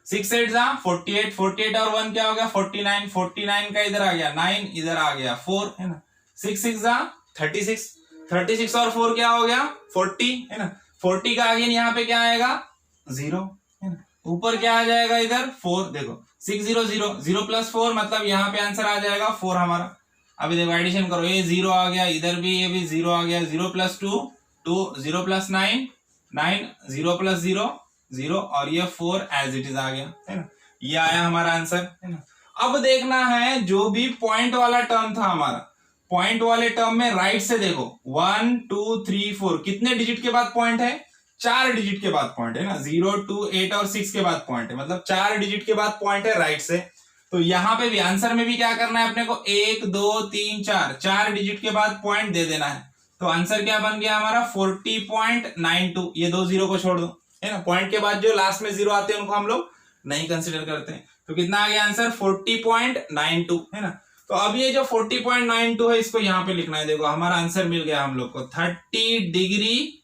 6 8 जा 48 48 और 1 क्या हो गया 49 49 का इधर आ गया 9 इधर आ गया 4 है ना। 6 6 जा 36 36 और 4 क्या हो गया 40 है ना। 40 का अगेन यहाँ पे क्या आएगा 0 है ना। ऊपर क्या आ जाएगा इधर 4। देखो 6 0 0 0 प्लस 4 मतलब यहाँ पे आंसर आ जाएगा 4 हमारा। अभी देखो एडिशन करो, ये 0 आ गया, इधर भी ये भी 0 आ गया, 0 प्लस 2 2 0 प्लस 9 9 0 प्लस 0 0 और ये 4 एज इट इज आ गया है ना। ये आया हमारा आंसर है ना। अब देखना है जो भी पॉइंट वाला टर्म था हमारा, पॉइंट वाले टर्म में राइट से देखो 1 2 3 4 कितने डिजिट के बाद पॉइंट है 4 डिजिट के बाद पॉइंट है ना। 0 2 8 और 6 के बाद पॉइंट है, मतलब 4 डिजिट के बाद पॉइंट है राइट से। तो यहाँ पे भी आंसर में भी क्या करना है अपने को 1 2 3 4 4 डिजिट के बाद पॉइंट दे देना है। तो आंसर क्या बन गया हमारा 40.92। ये 2 0 को छोड़ दो है ना, पॉइंट के बाद जो लास्ट में 0 आते हैं उनको हम लोग नहीं कंसिडर करते हैं। तो कितना आ गया आंसर 40.92 है ना। तो अब ये जो 40.92 है इसको यहाँ पे लिखना है। देखो हमारा आंसर मिल गया हम लोग को 30 डिग्री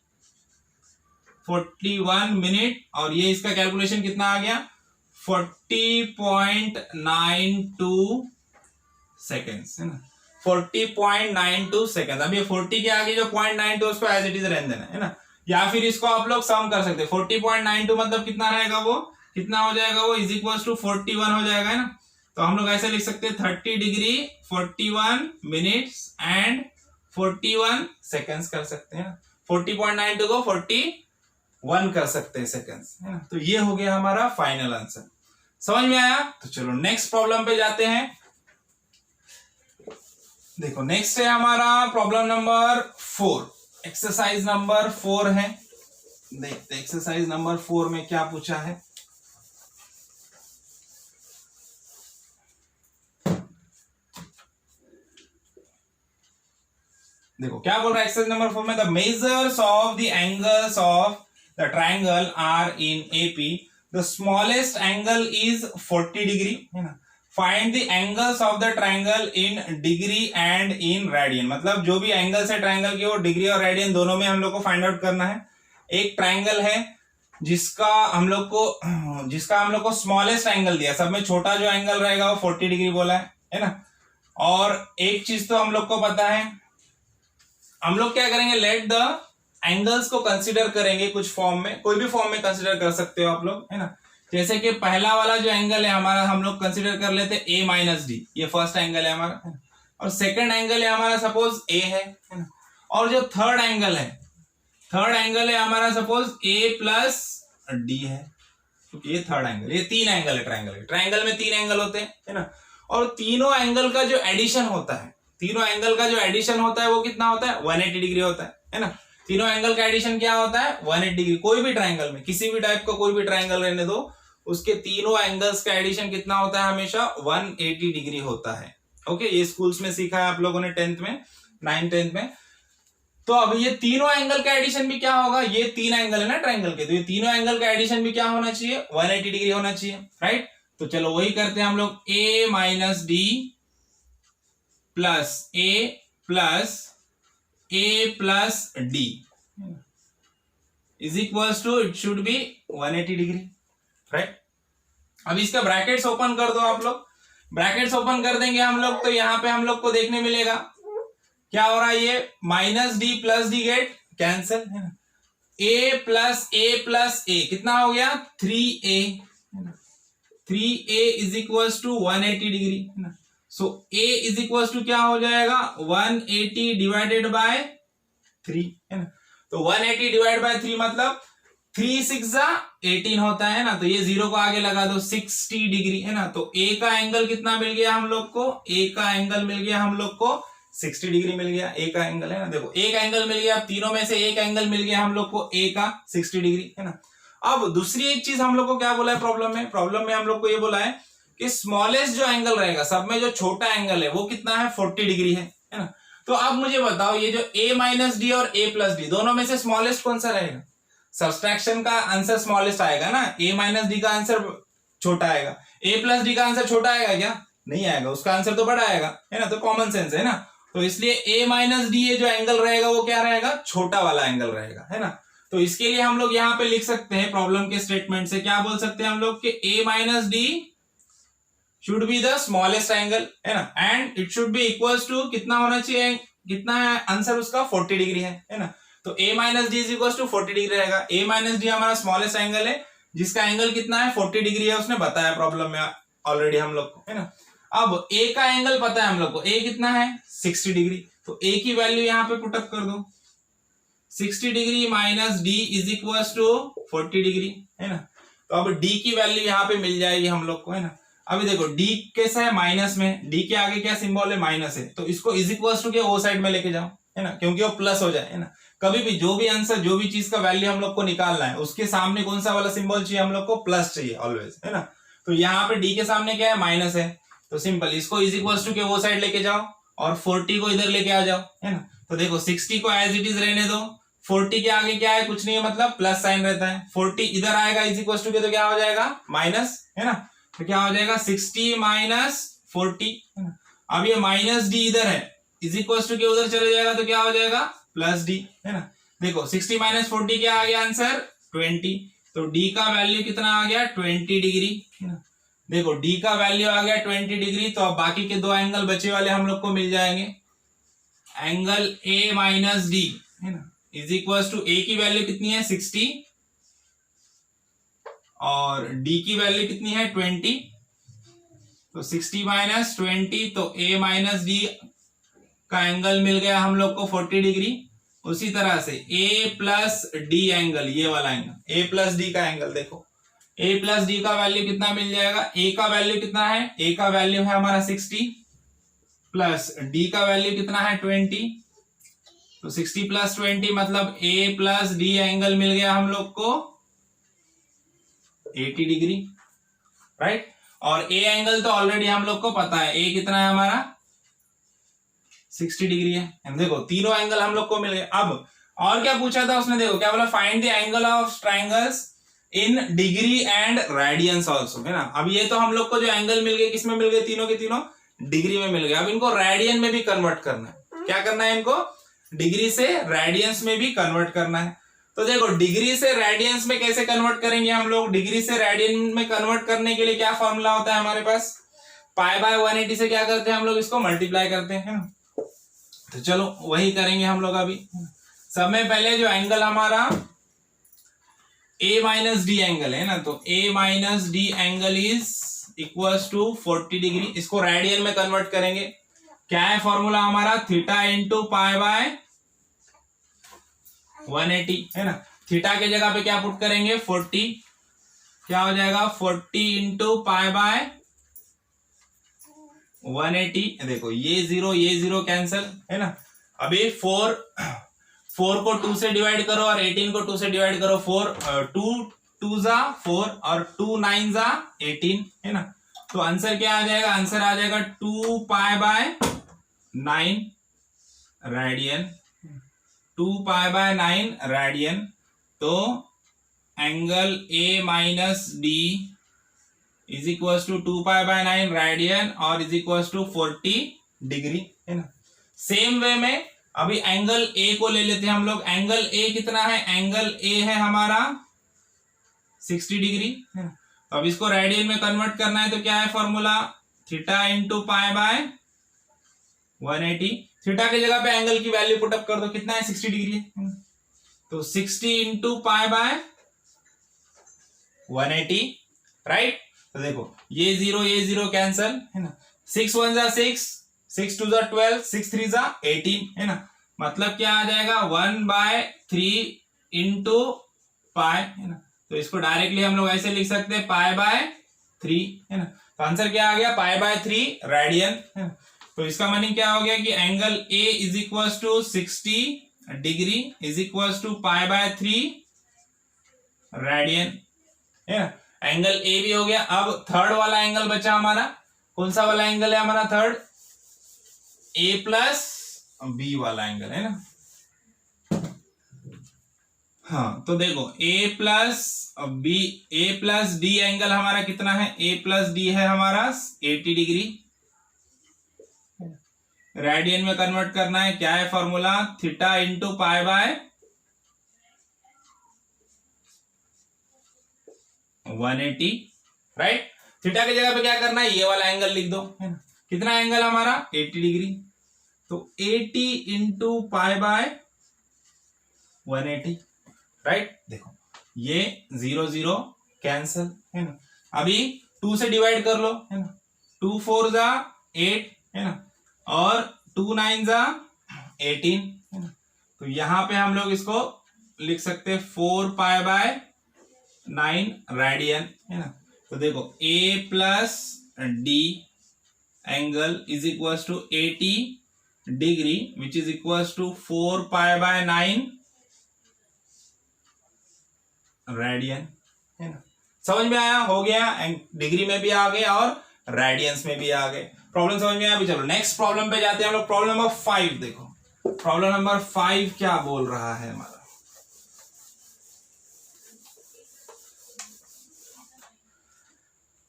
41 मिनट और ये इसका कैलकुलेशन कितना आ गया 40.92 सेकेंड्स है ना। 40.92 सेकेंड। अब ये 40 के आगे जो 0.92 उसको एज इट इज रहने देना है ना, या फिर इसको आप लोग सम कर सकते हैं। 40.92 मतलब कितना रहेगा, वो कितना हो जाएगा, वो इज इक्वल टू 41 हो जाएगा है ना। तो हम लोग ऐसे लिख सकते हैं 30 डिग्री 41 मिनट्स एंड 41 सेकेंड्स कर सकते हैं। 40.92 को 41 कर सकते हैं सेकेंड्स है ना। तो ये हो गया हमारा फाइनल आंसर। समझ में आया? तो चलो नेक्स्ट प्रॉब्लम पे जाते हैं। देखो नेक्स्ट है हमारा प्रॉब्लम नंबर 4, एक्सरसाइज नंबर 4 है। देखते एक्सरसाइज नंबर 4 में क्या पूछा है। देखो क्या बोल रहा है एक्सरसाइज नंबर 4 में, the measures of the angles of the triangle are in AP, the smallest angle is 40 degree है ना। Find the angles of the triangle in degree and in radian. मतलब जो भी एंगल्स है ट्राइंगल के वो degree और रेडियन दोनों में हम लोग को फाइंड आउट करना है। एक ट्राइंगल है जिसका हम लोग को स्मॉलेस्ट एंगल दिया, सब में छोटा जो एंगल रहेगा वो 40 डिग्री बोला है ना। और एक चीज तो हम लोग को पता है, हम लोग क्या करेंगे, लेट द एंगल्स को कंसीडर करेंगे कुछ फॉर्म में, कोई भी फॉर्म में कंसीडर कर सकते हो आप लोग है ना। जैसे कि पहला वाला जो एंगल है हमारा हम लोग कंसीडर कर लेते a माइनस डी, ये फर्स्ट एंगल है हमारा, और सेकंड एंगल है हमारा सपोज a है ना। और जो थर्ड एंगल है हमारा सपोज a प्लस डी है, क्योंकि ये थर्ड एंगल, ये 3 एंगल है ट्राइंगल में 3 एंगल होते हैं है ना। और तीनों एंगल का जो एडिशन होता है वो कितना होता है 180 डिग्री होता है ना। तीनों एंगल का एडिशन क्या होता है 180 डिग्री। कोई भी ट्राइंगल में, किसी भी टाइप का कोई भी ट्राइंगल रहने दो, उसके तीनों एंगल्स का एडिशन कितना होता है हमेशा 180 डिग्री होता है। ओके, ये स्कूल्स में सीखा है आप लोगों ने 10th में, 9th 10th में। तो अब ये तीनों एंगल का एडिशन भी क्या होगा, ये 3 एंगल है ना ट्राइंगल के, तो ये तीनों एंगल का एडिशन भी क्या होना चाहिए 180 डिग्री होना चाहिए, राइट। तो चलो वही करते हैं हम लोग, a minus D plus a plus D is equals to, it should be 180 degree, right. अब इसका ब्रैकेट्स ओपन कर दो आप लोग, ब्रैकेट्स ओपन कर देंगे हम लोग, तो यहां पे हम लोग को देखने मिलेगा क्या हो रहा है, ये minus D plus D get cancel है ना, a प्लस ए कितना हो गया 3a, 3a is equals to 180 degree है ना। सो a इज इक्वल्स टू क्या हो जाएगा 180 डिवाइडेड बाय 3 है ना। तो 180 डिवाइड बाय 3 मतलब 3 6 18 होता है ना, तो ये 0 को आगे लगा दो 60 डिग्री है ना। तो a का एंगल कितना मिल गया हम लोग को, a का एंगल मिल गया हम लोग को 60 डिग्री मिल गया, a का एंगल है ना। देखो एक एंगल मिल गया, तीनों में से एक एंगल मिल गया हम लोग को a का 60 डिग्री है ना। अब दूसरी एक चीज हम लोग को क्या बोला है प्रॉब्लम में हम लोग को ये बोला है कि स्मॉलेस्ट जो एंगल रहेगा सब में, जो छोटा एंगल है वो कितना है 40 डिग्री है ना। तो अब मुझे बताओ ये जो a माइनस डी और a प्लस डी दोनों में से स्मॉलेस्ट कौन सा रहेगा, सब्सट्रैक्शन का आंसर स्मॉलेस्ट आएगा ना, a माइनस डी का आंसर छोटा आएगा, a प्लस डी का आंसर छोटा आएगा क्या, नहीं आएगा, उसका आंसर तो बड़ा आएगा है ना। तो कॉमन सेंस है ना, तो इसलिए a माइनस डी ये जो एंगल रहेगा वो क्या रहेगा, छोटा वाला एंगल रहेगा है ना। तो इसके लिए हम लोग यहाँ पे लिख सकते हैं प्रॉब्लम के स्टेटमेंट से, क्या बोल सकते हैं हम लोग कि a minus D should be the smallest angle है ना, and it should be equals to कितना होना चाहिए, कितना है आंसर उसका 40 डिग्री है ना। तो a minus D is equals to 40 degree रहेगा। a माइनस डी हमारा स्मॉलेस्ट एंगल है जिसका एंगल कितना है 40 डिग्री है, उसने बताया प्रॉब्लम में ऑलरेडी हम लोग को है ना। अब a का एंगल पता है हम लोग को, a कितना है 60 डिग्री, तो a की वैल्यू यहाँ पे पुटअप कर दो, 60 degree minus d is equals to 40 degree है ना। तो अब d की वैल्यू यहाँ पे मिल जाएगी हम लोग को है ना। अभी देखो d कैसा है माइनस में, d के आगे क्या सिंबल है माइनस है, तो इसको इज इक्वल्स टू के ओ साइड में लेके जाओ है ना, क्योंकि वो प्लस हो जाए है ना। कभी भी जो भी आंसर, जो भी चीज का वैल्यू हम लोग को निकालना है उसके सामने कौन सा वाला सिंबल चाहिए हम लोग को, प्लस चाहिए ऑलवेज है ना। तो यहाँ पे d के सामने क्या है माइनस है, तो सिंपल इसको इज इक्वल्स टू के वो साइड लेके जाओ और 40 को इधर लेके आ जाओ है ना। तो देखो 60 को एज इट इज रहने दो, 40 के आगे क्या है कुछ नहीं है, मतलब प्लस साइन रहता है, 40 इधर आएगा इज इक्वल्स टू के, तो क्या हो जाएगा माइनस है ना। तो क्या हो जाएगा 60 माइनस 40 है ना। अब ये माइनस डी इधर है, इज इक्वल्स टू के उधर चले जाएगा, तो क्या हो जाएगा प्लस डी है ना। देखो 60 माइनस 40 क्या आ गया आंसर 20, तो डी का वैल्यू कितना आ गया 20 डिग्री है ना। देखो d का वैल्यू आ गया 20 डिग्री, तो अब बाकी के दो एंगल बचे वाले हम लोग को मिल जाएंगे, एंगल a माइनस डी है ना इज इक्वल्स टू a की वैल्यू कितनी है 60 और d की वैल्यू कितनी है 20, तो 60 माइनस 20, तो a माइनस डी का एंगल मिल गया हम लोग को 40 डिग्री। उसी तरह से a प्लस डी एंगल, ये वाला एंगल a प्लस डी का एंगल, देखो a प्लस डी का वैल्यू कितना मिल जाएगा, a का वैल्यू कितना है, a का वैल्यू है हमारा 60 प्लस d का वैल्यू कितना है 20, तो 60 प्लस 20 मतलब a प्लस डी एंगल मिल गया हम लोग को 80 डिग्री, राइट। और a एंगल तो ऑलरेडी हम लोग को पता है, a कितना है हमारा 60 डिग्री है। देखो तीनों एंगल हम लोग को मिल गए। अब और क्या पूछा था उसने, देखो क्या बोला, find the angle of triangles in degree and radians also है ना। अब ये तो हम लोग को जो एंगल मिल गए किसमें मिल गए, तीनों के तीनों डिग्री में मिल गए। अब इनको रेडियन में भी कन्वर्ट करना है, क्या करना है इनको डिग्री से रेडियंस में भी कन्वर्ट करना है। तो देखो डिग्री से रेडियंस में कैसे कन्वर्ट करेंगे हम लोग, डिग्री से रेडियन में कन्वर्ट करने के लिए क्या फॉर्मूला होता है हमारे पास, पाई बाय 180 से क्या करते हैं हम लोग, इसको मल्टीप्लाई करते हैं है ना। तो चलो वही करेंगे हम लोग। अभी सब में पहले जो एंगल हमारा a माइनस डी एंगल है ना, तो a minus D angle is equals to 40 degree, इसको रेडियन में कन्वर्ट करेंगे। क्या है फॉर्मूला हमारा, थीटा इंटू पाई बाय 180 है ना। थीटा के जगह पे क्या पुट करेंगे 40, क्या हो जाएगा 40 इंटू पाई बाय 180। देखो ये जीरो कैंसिल है ना। अभी 4 को 2 से डिवाइड करो और 18 को 2 से डिवाइड करो। 2 2 जा 4 और 2 9 जा 18 है ना। तो आंसर क्या आ जाएगा? आंसर आ जाएगा 2 pi by 9 radian. 2 pi by 9 radian. तो angle A minus D is equal to 2 pi by 9 radian और इज इक्वल टू 40 डिग्री है ना। सेम वे में अभी एंगल ए को ले लेते हैं हम लोग। एंगल ए कितना है? एंगल ए है हमारा 60 डिग्री है ना। तो अब इसको रेडियन में कन्वर्ट करना है तो क्या है formula? Theta into pi by 180। Theta की जगह पे एंगल की वैल्यू पुटअप कर दो, कितना है? 60 डिग्री है। तो 60 इंटू पाई बाय 180 राइट। तो देखो ये जीरो कैंसल है ना। 6 1 जा 6, 6 2 जा 12, 6 3 जा 18 है ना। मतलब क्या आ जाएगा? 1/3 इंटू पाई है ना। तो इसको डायरेक्टली हम लोग ऐसे लिख सकते हैं पाई बाय 3 है ना। तो आंसर क्या आ गया? पाई बाय 3 रेडियन है ना। तो इसका मीनिंग क्या हो गया कि angle A is equal to 60 degree is equal to pi by 3 radian है ना। एंगल ए भी हो गया। अब थर्ड वाला एंगल बचा हमारा। कौन सा वाला एंगल है हमारा? थर्ड ए प्लस बी वाला एंगल है ना। हाँ तो देखो ए प्लस डी एंगल हमारा कितना है? ए प्लस डी है हमारा 80 डिग्री। रेडियन में कन्वर्ट करना है, क्या है formula? Theta into pi by 180 right. Theta की जगह पे क्या करना है? ये वाला एंगल लिख दो है ना। कितना एंगल हमारा? 80 डिग्री। तो 80 इंटू पाई बाय 180 राइट। देखो ये 0 0 कैंसल है ना। अभी 2 से डिवाइड कर लो है ना। 2 4 जा 8 है ना और 2 9 जा 18 है ना। तो यहां पे हम लोग इसको लिख सकते हैं 4 पाई बाय 9 रेडियन है ना। तो देखो a plus D angle is equal to 80 degree which is equal to 4 pi by 9 radian है ना। समझ में आया? हो गया। डिग्री में भी आ गए और रेडियंस में भी आ गए। प्रॉब्लम समझ में आया? अभी चलो नेक्स्ट प्रॉब्लम पे जाते हैं हम लोग। प्रॉब्लम नंबर 5 देखो। प्रॉब्लम नंबर 5 क्या बोल रहा है हमारा?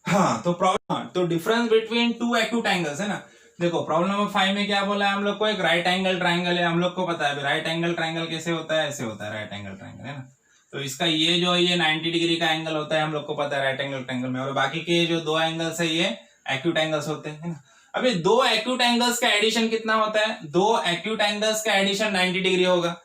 हाँ तो प्रॉब्लम तो difference between two acute angles है ना। देखो प्रॉब्लम नंबर 5 में क्या बोला है हम लोग को? एक राइट एंगल ट्राइंगल है। हम लोग को पता है राइट एंगल ट्राइंगल कैसे होता है? ऐसे होता है राइट एंगल ट्राइंगल है ना। तो इसका ये जो ये 90 डिग्री का एंगल होता है हम लोग को पता है राइट एंगल ट्राइंगल में। और बाकी के जो दो एंगल्स है ये एक्यूट एंगल्स होते हैं ना। अभी दो एक्यूट एंगल्स का एडिशन कितना होता है? दो एक्यूट एंगल्स का एडिशन 90 डिग्री होगा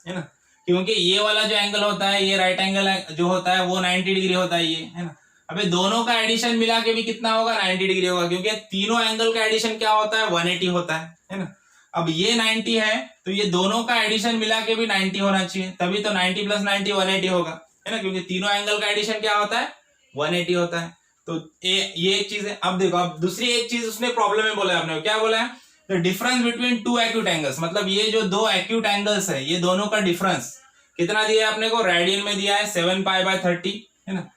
है ना। क्योंकि ये वाला जो एंगल होता है ये राइट एंगल जो होता है वो 90 डिग्री होता है ये है ना। अबे दोनों का एडिशन मिला के भी कितना होगा? 90 डिग्री होगा। क्योंकि तीनों एंगल का एडिशन क्या होता है? 180 होता है ना। अब ये 90 है तो ये दोनों का एडिशन मिला के भी 90 होना चाहिए, तभी तो 90 प्लस 90 180 होगा है ना। क्योंकि तीनों एंगल का एडिशन क्या होता है? 180 होता है। तो ये एक चीज है। अब देखो अब दूसरी एक चीज उसने प्रॉब्लम में बोला है। आपने क्या बोला है? The difference between two acute angles. मतलब ये जो दो एक्यूट एंगल्स है ये दोनों का डिफरेंस कितना दिया है अपने को? रेडियन में दिया है 7 पाई बाय 30 है ना।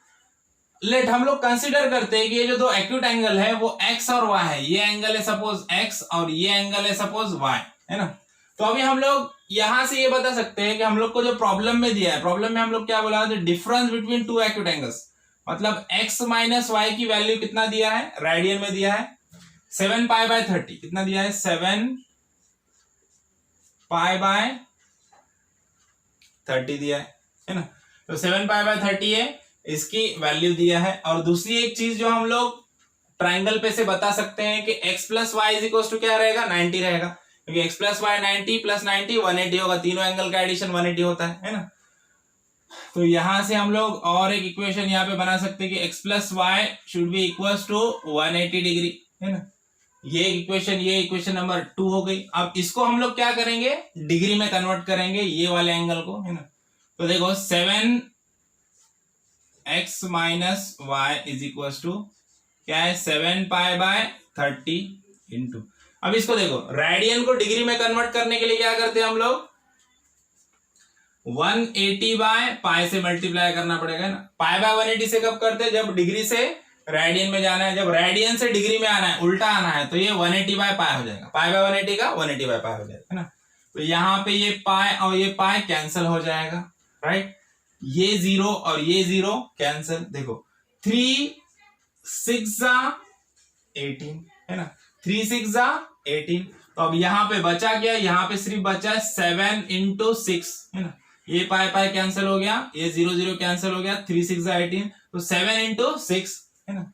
लेट हम लोग कंसीडर करते हैं कि ये जो दो एक्यूट एंगल है वो x और y है। ये एंगल है सपोज x और ये एंगल है सपोज y है ना। तो अभी हम लोग यहां से ये बता सकते हैं कि हम लोग को जो प्रॉब्लम में दिया है, प्रॉब्लम में हम लोग क्या बोला? Difference between two acute angles. मतलब x माइनस वाई की वैल्यू कितना दिया है? रेडियन में दिया है 7 पाई बाय 30। कितना दिया है? 7 पाई बाय 30 दिया है ना। तो 7 पाई बाय 30 है, इसकी वैल्यू दिया है। और दूसरी एक चीज जो हम लोग ट्राइंगल पे से बता सकते हैं कि x plus Y is equal to क्या रहेगा? 90 रहेगा। क्योंकि x प्लस वाई 90 प्लस 90 180 होगा। तीनों एंगल का एडिशन 180 होता है ना। तो यहां से हम लोग और एक इक्वेशन यहाँ पे बना सकते हैं कि x plus Y should be equal to 180 degree है ना। ये इक्वेशन नंबर 2 हो गई। अब इसको हम लोग क्या करेंगे? डिग्री में कन्वर्ट करेंगे ये वाले एंगल को है ना। तो देखो 7 x minus Y is equal to क्या है? 7 पाई बाय 30 इंटू। अब इसको देखो रेडियन को डिग्री में कन्वर्ट करने के लिए क्या करते हैं हम लोग? 180 बाय पाई से मल्टीप्लाई करना पड़ेगा ना। पाई बाय 180 से कब करते हैं, जब डिग्री से रेडियन में जाना है, जब रेडियन से डिग्री में आना है, उल्टा आना है, तो ये 180 बाय पाई हो जाएगा। पाई बाय 180 का 180 बाय पाई हो जाएगा, है ना। तो यहाँ पे ये पाई और ये पाई कैंसिल हो जाएगा, राइट। ये 0 और ये 0 कैंसिल। देखो 3 6 18 है ना, 3 6 18। तो अब यहाँ पे बचा क्या, यहाँ पे सिर्फ बचा 7 × 6 है ना। ये पाई पाई कैंसिल हो गया, ये 0 0 कैंसिल हो गया, 3 6 18, तो 7 × 6 है ना।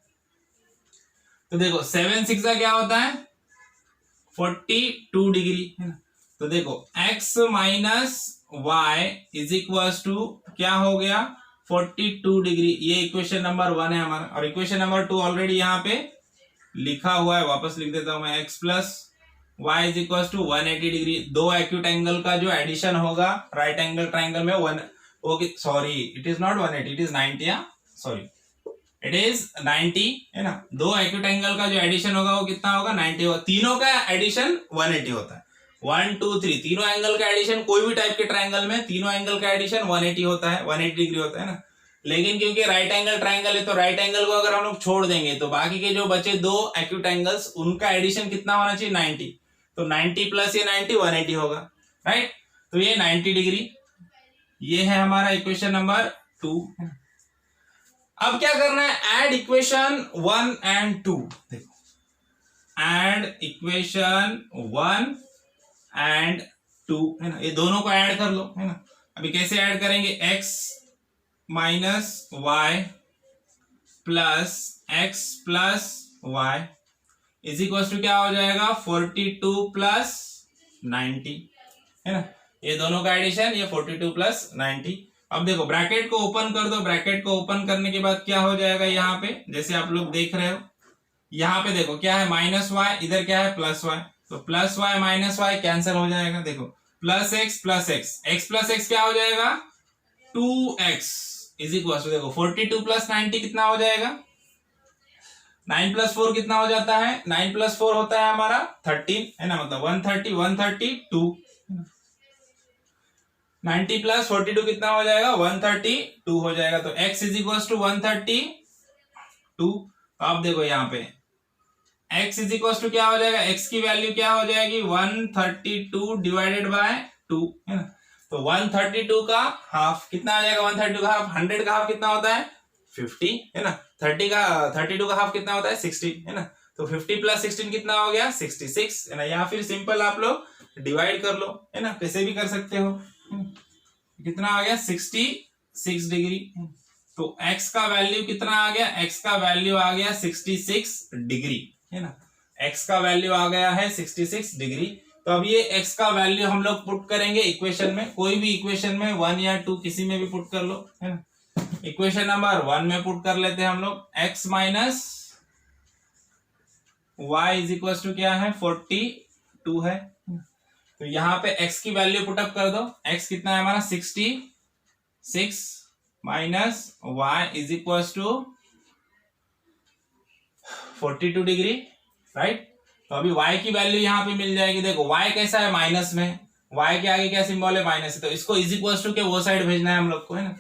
तो देखो 7 6 क्या होता है 42 डिग्री है ना। तो देखो x minus Y is equal to क्या हो गया 42 डिग्री। ये इक्वेशन नंबर 1 है हमारा, और इक्वेशन नंबर 2 ऑलरेडी यहाँ पे लिखा हुआ है, वापस लिख देता हूं मैं। x plus Y is equal to 180 degree. दो एक्यूट एंगल का जो एडिशन होगा राइट एंगल ट्राइंगल में sorry it is not 180, it is 90, sorry it is 90 है ना। दो एक्यूट एंगल का जो एडिशन होगा वो कितना होगा 90 होगा। तीनों का एडिशन 180 होता है। 1 2 3 तीनों एंगल का एडिशन, कोई भी टाइप के ट्राइंगल में तीनों एंगल का एडिशन 180 होता है, 180 डिग्री होता है ना। लेकिन क्योंकि राइट एंगल ट्राइंगल है तो राइट एंगल को अगर हम लोग छोड़ देंगे तो बाकी के जो बचे दो एक्यूट एंगल्स उनका एडिशन कितना होना चाहिए 90। तो 90 प्लस ये 90 180 होगा, राइट। तो ये 90 डिग्री, ये है हमारा इक्वेशन नंबर 2। अब क्या करना है, ऐड इक्वेशन 1 एंड 2। देखो ऐड इक्वेशन 1 एंड 2 है ना, ये दोनों को ऐड कर लो है ना। अभी कैसे ऐड करेंगे, x minus Y plus x plus Y is equal to क्या हो जाएगा 42 प्लस 90 है ना। ये दोनों का एडिशन, ये 42 प्लस 90। अब देखो ब्रैकेट को ओपन कर दो। ब्रैकेट को ओपन करने के बाद क्या हो जाएगा, यहाँ पे जैसे आप लोग देख रहे हो, यहाँ पे देखो क्या है माइनस वाई, इधर क्या है प्लस वाई। तो plus Y minus Y cancel हो जाएगा। देखो plus X plus X, X plus X क्या हो जाएगा 2x इज इक्वल टू देखो 42 प्लस 90 कितना हो जाएगा 9 प्लस 4 कितना हो जाता है 9 प्लस 4 होता है हमारा 13 है ना, मतलब 130 132। 90 प्लस 42 कितना हो जाएगा 132 हो जाएगा। तो x इज इक्वल टू 132। अब देखो यहाँ पे x इज इक्वल टू क्या हो जाएगा, x की वैल्यू क्या हो जाएगी 132 डिवाइडेड बाय 2 है ना। तो 132 का हाफ कितना आ जाएगा, 132 का हाफ 100 का हाफ कितना होता है 50 है ना। 32 का हाफ कितना होता है 60 है ना। तो 50 प्लस 16 कितना हो गया 66 है ना। या फिर सिंपल आप लोग डिवाइड कर लो है ना, कैसे भी कर सकते हो। कितना आ गया 66 डिग्री। तो x का वैल्यू कितना आ गया, x का वैल्यू आ गया 66 डिग्री है ना। x का वैल्यू आ गया है 66 डिग्री। तो अब ये x का वैल्यू हम लोग पुट करेंगे इक्वेशन में, कोई भी इक्वेशन में 1 या 2 किसी में भी पुट कर लो है ना। इक्वेशन नंबर 1 में पुट कर लेते हैं हम लोग, x minus Y is equal to क्या है 42 है। तो यहाँ पे x की वैल्यू पुटअप कर दो, x कितना है हमारा 66 minus y is equal to 42 degree, right. तो अभी y की वैल्यू यहाँ पे मिल जाएगी। देखो y कैसा है माइनस में, y के आगे क्या सिंबल है माइनस है, तो इसको इज इक्वल टू के वो साइड भेजना है हम लोग को है ना।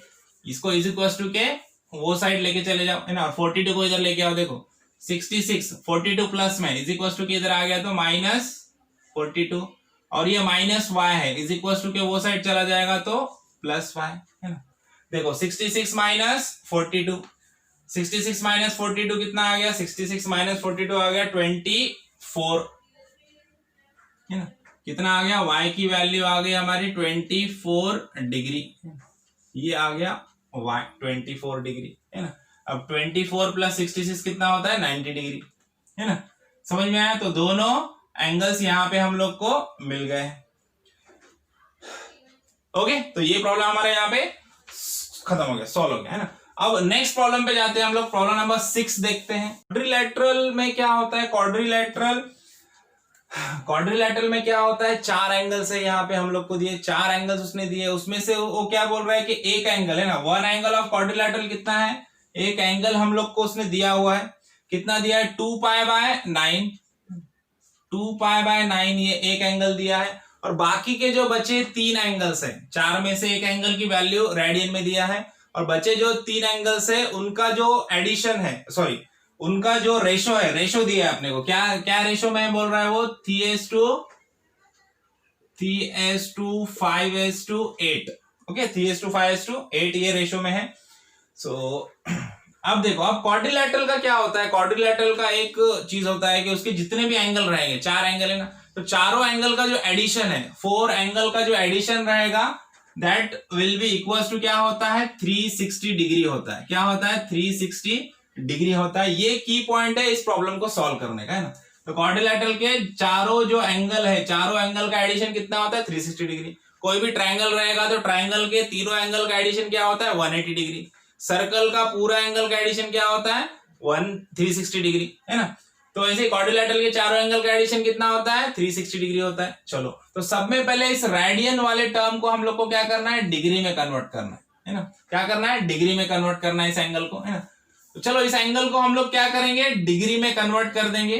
इसको इज इक्वल टू के वो साइड लेके चले जाओ है ना, और 42 को इधर लेके आओ। देखो 66 42 प्लस में इज इक्वल टू के इधर आ गया तो माइनस 42, और ये माइनस y है इज इक्वल टू के वो साइड चला जाएगा तो प्लस y है ना। देखो 66 माइनस 42, 66 माइनस 42 कितना आ गया 66 माइनस 42 आ गया 24 है ना। कितना आ गया y की वैल्यू आ गई हमारी 24 डिग्री, ये आ गया y 24 डिग्री है ना। अब 24 प्लस 66 कितना होता है 90 डिग्री है ना। समझ में आया। तो दोनों एंगल्स यहाँ पे हम लोग को मिल गए। ओके, तो ये प्रॉब्लम हमारे यहाँ पे खत्म हो गया, सॉल्व हो गया है ना। अब नेक्स्ट प्रॉब्लम पे जाते हैं हम लोग, प्रॉब्लम नंबर 6 देखते हैं। क्वाड्रिलैटरल में क्या होता है, क्वाड्रिलैटरल में क्या होता है, 4 एंगल्स है यहाँ पे हम लोग को दिए, 4 एंगल्स उसने दिए, उसमें से वो क्या बोल रहा है कि एक एंगल है ना, वन एंगल ऑफ क्वाड्रिलैटरल कितना है, एक एंगल हम लोग को उसने दिया हुआ है, कितना दिया है 2 पाई बाय 9, 2 पाई बाय 9 ये एक एंगल दिया है। और बाकी के जो बचे 3 एंगल्स हैं, 4 में से एक एंगल की वैल्यू रेडियन में दिया है और बचे जो 3 एंगल्स है उनका जो एडिशन है, सॉरी उनका जो रेशो है, रेशो दिया है अपने को, क्या क्या रेशो में बोल रहा है वो, 3:5:8, ओके 3:5:8 ये रेशो में है। सो अब देखो, अब क्वाड्रिलैटरल का क्या होता है, क्वाड्रिलैटरल का एक चीज होता है कि उसके जितने भी एंगल रहेंगे, 4 एंगल है ना, तो चारों एंगल का जो एडिशन है, 4 एंगल का जो एडिशन रहेगा that will be equals to क्या होता है, 360 डिग्री होता है। क्या होता है, 360 डिग्री होता है। ये की पॉइंट है इस प्रॉब्लम को सॉल्व करने का, है ना। तो क्वाड्रिलैटरल के चारों जो एंगल है, चारों एंगल का एडिशन कितना होता है, 360 डिग्री। कोई भी ट्रायंगल रहेगा तो ट्रायंगल के तीनों एंगल का एडिशन क्या होता है, 180 डिग्री। सर्कल का पूरा एंगल का एडिशन क्या होता है, 360 डिग्री, है ना। तो ऐसे क्वाड्रिलैटरल के चारों एंगल का एडिशन कितना होता है, 360 डिग्री होता है। चलो, तो सब में पहले इस रेडियन वाले टर्म को हम लोग को क्या करना है, डिग्री में कन्वर्ट करना है ना। क्या करना है, डिग्री में कन्वर्ट करना है इस एंगल को, है ना। तो चलो इस एंगल को हम लोग क्या करेंगे, डिग्री में कन्वर्ट कर देंगे।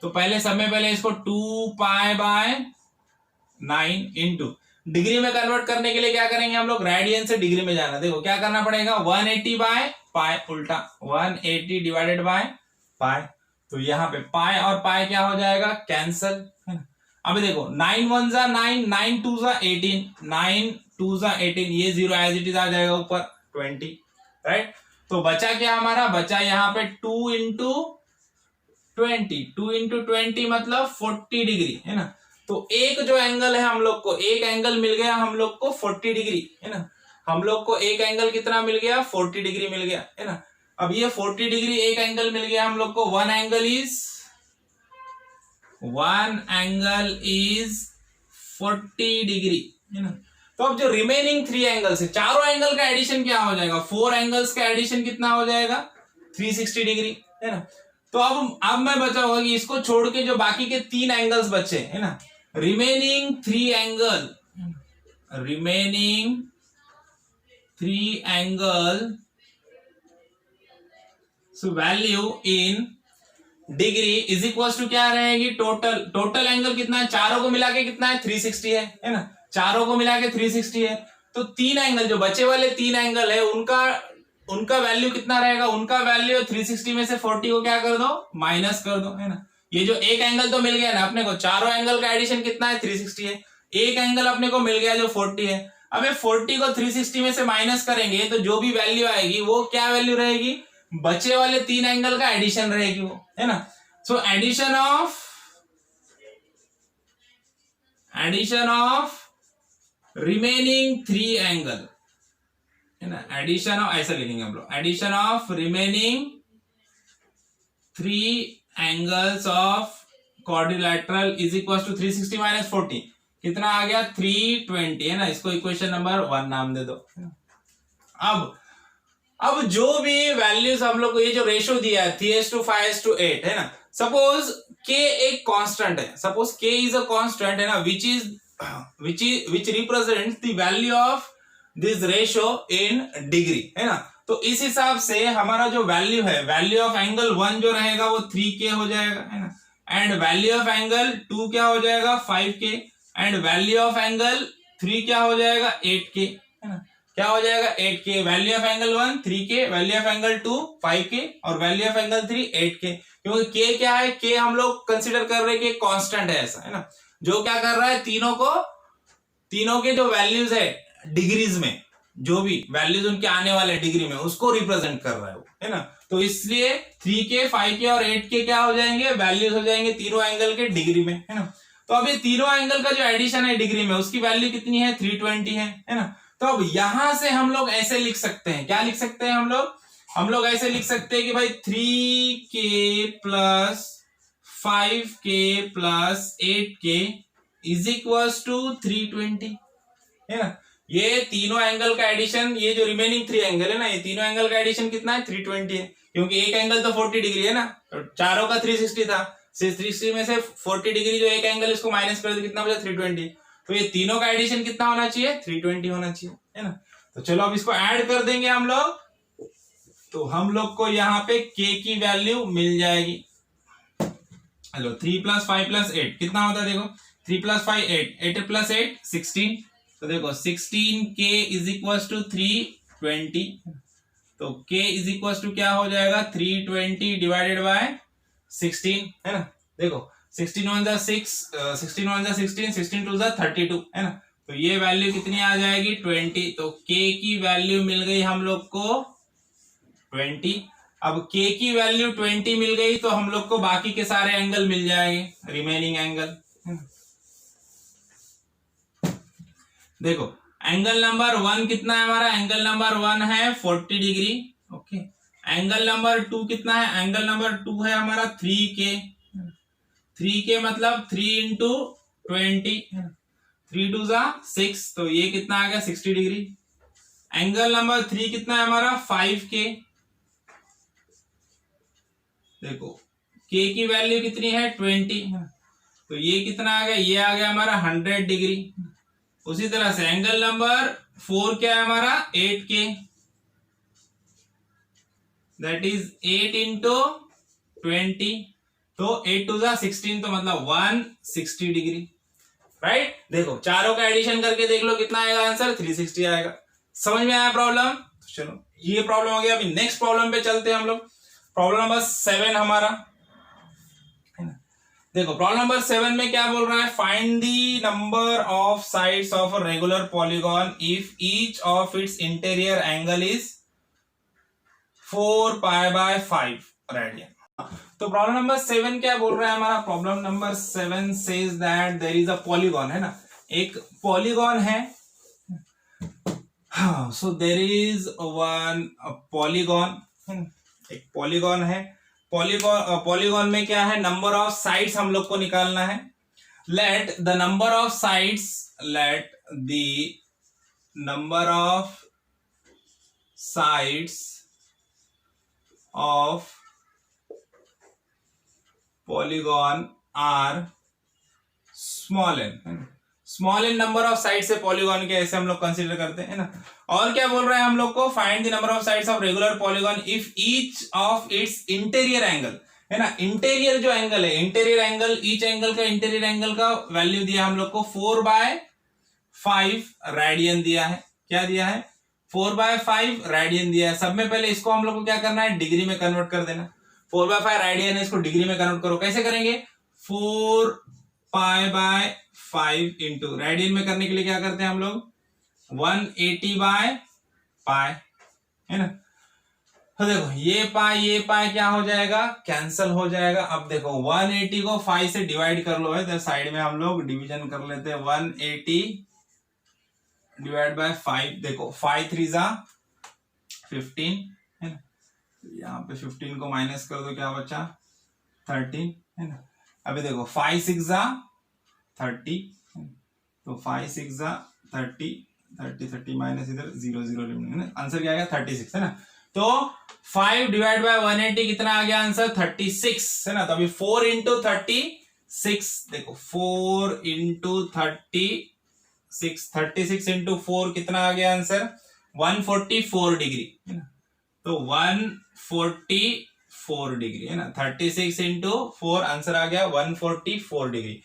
तो पहले सब में पहले इसको 2π/9 इंटू, डिग्री में कन्वर्ट करने के लिए क्या करेंगे हम लोग, रेडियन से डिग्री में जाना। देखो क्या करना पड़ेगा, 180/π उल्टा, 180 डिवाइडेड बाय पाई। तो यहाँ पे पाई और पाई क्या हो जाएगा, कैंसल, है ना। अब देखो 9 1 जा 9, 9 2 जा 18, 9 2 जा 18, ये 0 एज इट इज आ जाएगा ऊपर 20, राइट। तो बचा क्या हमारा, बचा यहाँ पे 2 इंटू 20, 2 इंटू 20 मतलब 40 डिग्री, है ना। तो एक जो एंगल है हम लोग को, एक एंगल मिल गया हम लोग को 40 डिग्री, है ना। हम लोग को एक एंगल कितना मिल गया, 40 डिग्री मिल गया, है ना। अब ये 40 डिग्री एक एंगल मिल गया हम लोग को, वन एंगल इज 40 डिग्री, है ना। तो अब जो रिमेनिंग 3 एंगल्स है, चारों एंगल का एडिशन क्या हो जाएगा, 4 एंगल्स का एडिशन कितना हो जाएगा, 360 डिग्री, है ना। तो अब मैं बचा होगा कि इसको छोड़ के जो बाकी के 3 एंगल्स बचे, है ना, remaining 3 angle, so value in degree is equal to क्या रहेगी, टोटल एंगल कितना है, चारों को मिला के कितना है, 360 है ना। चारों को मिला के 360 है। तो 3 एंगल, जो बचे वाले 3 एंगल है, उनका वैल्यू कितना रहेगा, उनका वैल्यू 360 में से 40 को क्या कर दो, माइनस कर दो, है ना। ये जो एक एंगल तो मिल गया ना अपने को, चारों एंगल का एडिशन कितना है, 360 है। एक एंगल अपने को मिल गया जो 40 है। अब 40 को 360 में से माइनस करेंगे तो जो भी वैल्यू आएगी वो क्या वैल्यू रहेगी, बचे वाले 3 एंगल का एडिशन रहेगी वो, है ना। So addition of remaining 3 angle, है ना, एडिशन ऑफ, ऐसा लिखेंगे हम लोग, addition of remaining 3 angles of quadrilateral is equal to 360 minus 40, कितना आ गया, 320, है ना। इसको इक्वेशन नंबर 1 नाम दे दो। अब जो भी वैल्यूज हम लोग को, ये जो रेशो दिया है 3:5:8, है ना। सपोज k एक कांस्टेंट है, suppose k is a constant, है ना, which represents the value of this ratio in degree, है ना। तो इस हिसाब से हमारा जो वैल्यू है, वैल्यू ऑफ एंगल 1 जो रहेगा वो 3k हो जाएगा, है ना। एंड वैल्यू ऑफ एंगल 2 क्या हो जाएगा, 5k। And value of angle 3 क्या हो जाएगा, 8k, है ना। क्या हो जाएगा, 8k। Value of angle 1 3k, value of angle 2 5k और वैल्यू ऑफ एंगल 3 8k। क्योंकि k क्या है, k हम लोग कंसिडर कर रहे हैं कि कांस्टेंट है ऐसा, है ना, जो क्या कर रहा है, तीनों के जो वैल्यूज है डिग्रीज में, जो भी वैल्यूज उनके आने वाले डिग्री में, उसको रिप्रेजेंट कर रहा है वो, है ना। तो इसलिए 3k 5k और 8k क्या हो जाएंगे, वैल्यूज हो जाएंगे तीनों एंगल के डिग्री में, है ना। तो अब ये तीनों एंगल का जो एडिशन है डिग्री में, उसकी वैल्यू कितनी है, 320 है ना। तो अब यहां से हम लोग ऐसे लिख सकते हैं, क्या लिख सकते हैं हम लोग ऐसे लिख सकते हैं कि भाई 3k plus 5k plus 8k is equal to 320, है ना। ये तीनों एंगल का एडिशन, ये जो रिमेनिंग 3 एंगल है ना, ये तीनों एंगल का एडिशन कितना है, 320 है। क्योंकि एक एंगल तो 40 डिग्री है ना, तो चारों का 360 था, 360 में से 40 डिग्री जो एक एंगल, इसको माइनस कर दो, कितना बचा, 320। तो ये तीनों का एडिशन कितना होना चाहिए, 320 होना चाहिए, है ना। तो चलो अब इसको ऐड कर देंगे हम लोग, तो हम लोग को यहाँ पे k की वैल्यू मिल जाएगी। हेलो 3 + 5 + 8 कितना होता है, देखो 3 + 5 8, 8 + 8 16। तो देखो 16k इज इक्वल टू 320। तो k इज इक्वल टू क्या हो जाएगा 320 डिवाइडेड बाय 16, है ना। देखो 16 1 जा 6, 16 1 जा 16, 16 2 जा 32, है ना। तो ये वैल्यू कितनी आ जाएगी 20। तो k की वैल्यू मिल गई हम लोग को 20। अब k की वैल्यू 20 मिल गई तो हम लोग को बाकी के सारे एंगल मिल जाएंगे, रिमेनिंग एंगल। देखो एंगल नंबर 1 कितना है हमारा, एंगल नंबर 1 है 40 डिग्री। ओके, एंगल नंबर 2 कितना है, एंगल नंबर 2 है हमारा 3k। 3k मतलब 3 इंटू 20, 3 2 जा 6, तो ये कितना आ गया 60 डिग्री। एंगल नंबर 3 कितना है हमारा 5k। देखो k की वैल्यू कितनी है 20, तो ये कितना आ गया, ये आ गया हमारा 100 डिग्री। उसी तरह से एंगल नंबर 4 क्या है हमारा 8k, दैट इज 8 इंटू 20, तो 8 2 जा 16, तो मतलब 160 डिग्री, राइट। देखो चारों का एडिशन करके देख लो कितना आएगा आंसर, 360 आएगा। समझ में आया प्रॉब्लम। चलो ये प्रॉब्लम हो गया। अभी नेक्स्ट प्रॉब्लम पे चलते हैं हम लोग। प्रॉब्लम नंबर 7 हमारा, देखो प्रॉब्लम नंबर 7 में क्या बोल रहा है, find the number of sides of a regular polygon if each of its interior angle is 4π/5 radian. तो प्रॉब्लम नंबर 7 क्या बोल रहा है हमारा, problem number 7 says that there is a polygon, है ना, एक पॉलीगॉन है। हाँ, so there is one polygon, एक पॉलीगॉन है। पॉलीगॉन में क्या है, नंबर ऑफ साइड्स हम लोग को निकालना है। Let the number of sides, let the number of sides of polygon are small N. Small N number of side से पॉलीगॉन के ऐसे हम लोग कंसीडर करते हैं ना। और क्या बोल रहे हैं हम लोग को, find the number of sides of regular polygon if each of its interior angle, है ना, इंटीरियर जो एंगल है, इंटीरियर एंगल, ईच एंगल का इंटीरियर एंगल का वैल्यू दिया हम लोग को 4/5 रेडियन दिया है। क्या दिया है 4/5 रेडियन दिया है। सब में पहले इसको हम लोग को क्या करना है, डिग्री में कन्वर्ट कर देना। 4/5 रेडियन है, इसको डिग्री में कन्वर्ट करो। कैसे करेंगे, 4π/5 इंटू रेडियन में करने के लिए क्या करते हैं हम लोग 180/π, है ना। तो देखो ये पाई क्या हो जाएगा, कैंसल हो जाएगा। अब देखो 180 को 5 से डिवाइड कर लो है, तो साइड में हम लोग डिवीजन कर लेते हैं। 180 डिवाइड बाय 5, देखो 5 3 जा 15, है ना। यहाँ पे 15 को माइनस कर दो, क्या बचा 13, है ना। अभी देखो 5 6 जा 30, तो 5 6 जा 30, 30 माइनस इधर 0 0 लिमिट, आंसर क्या आएगा 36, है ना। तो 5 डिवाइड बाय 180 कितना आ गया आंसर 36, है ना। तो अभी 4 इंटू 36, देखो 4 इंटू 36, 36 इंटू 4 कितना आ गया आंसर 144 डिग्री, है ना। तो 144 डिग्री, है ना। 36 इंटू 4 आंसर आ गया 144 डिग्री।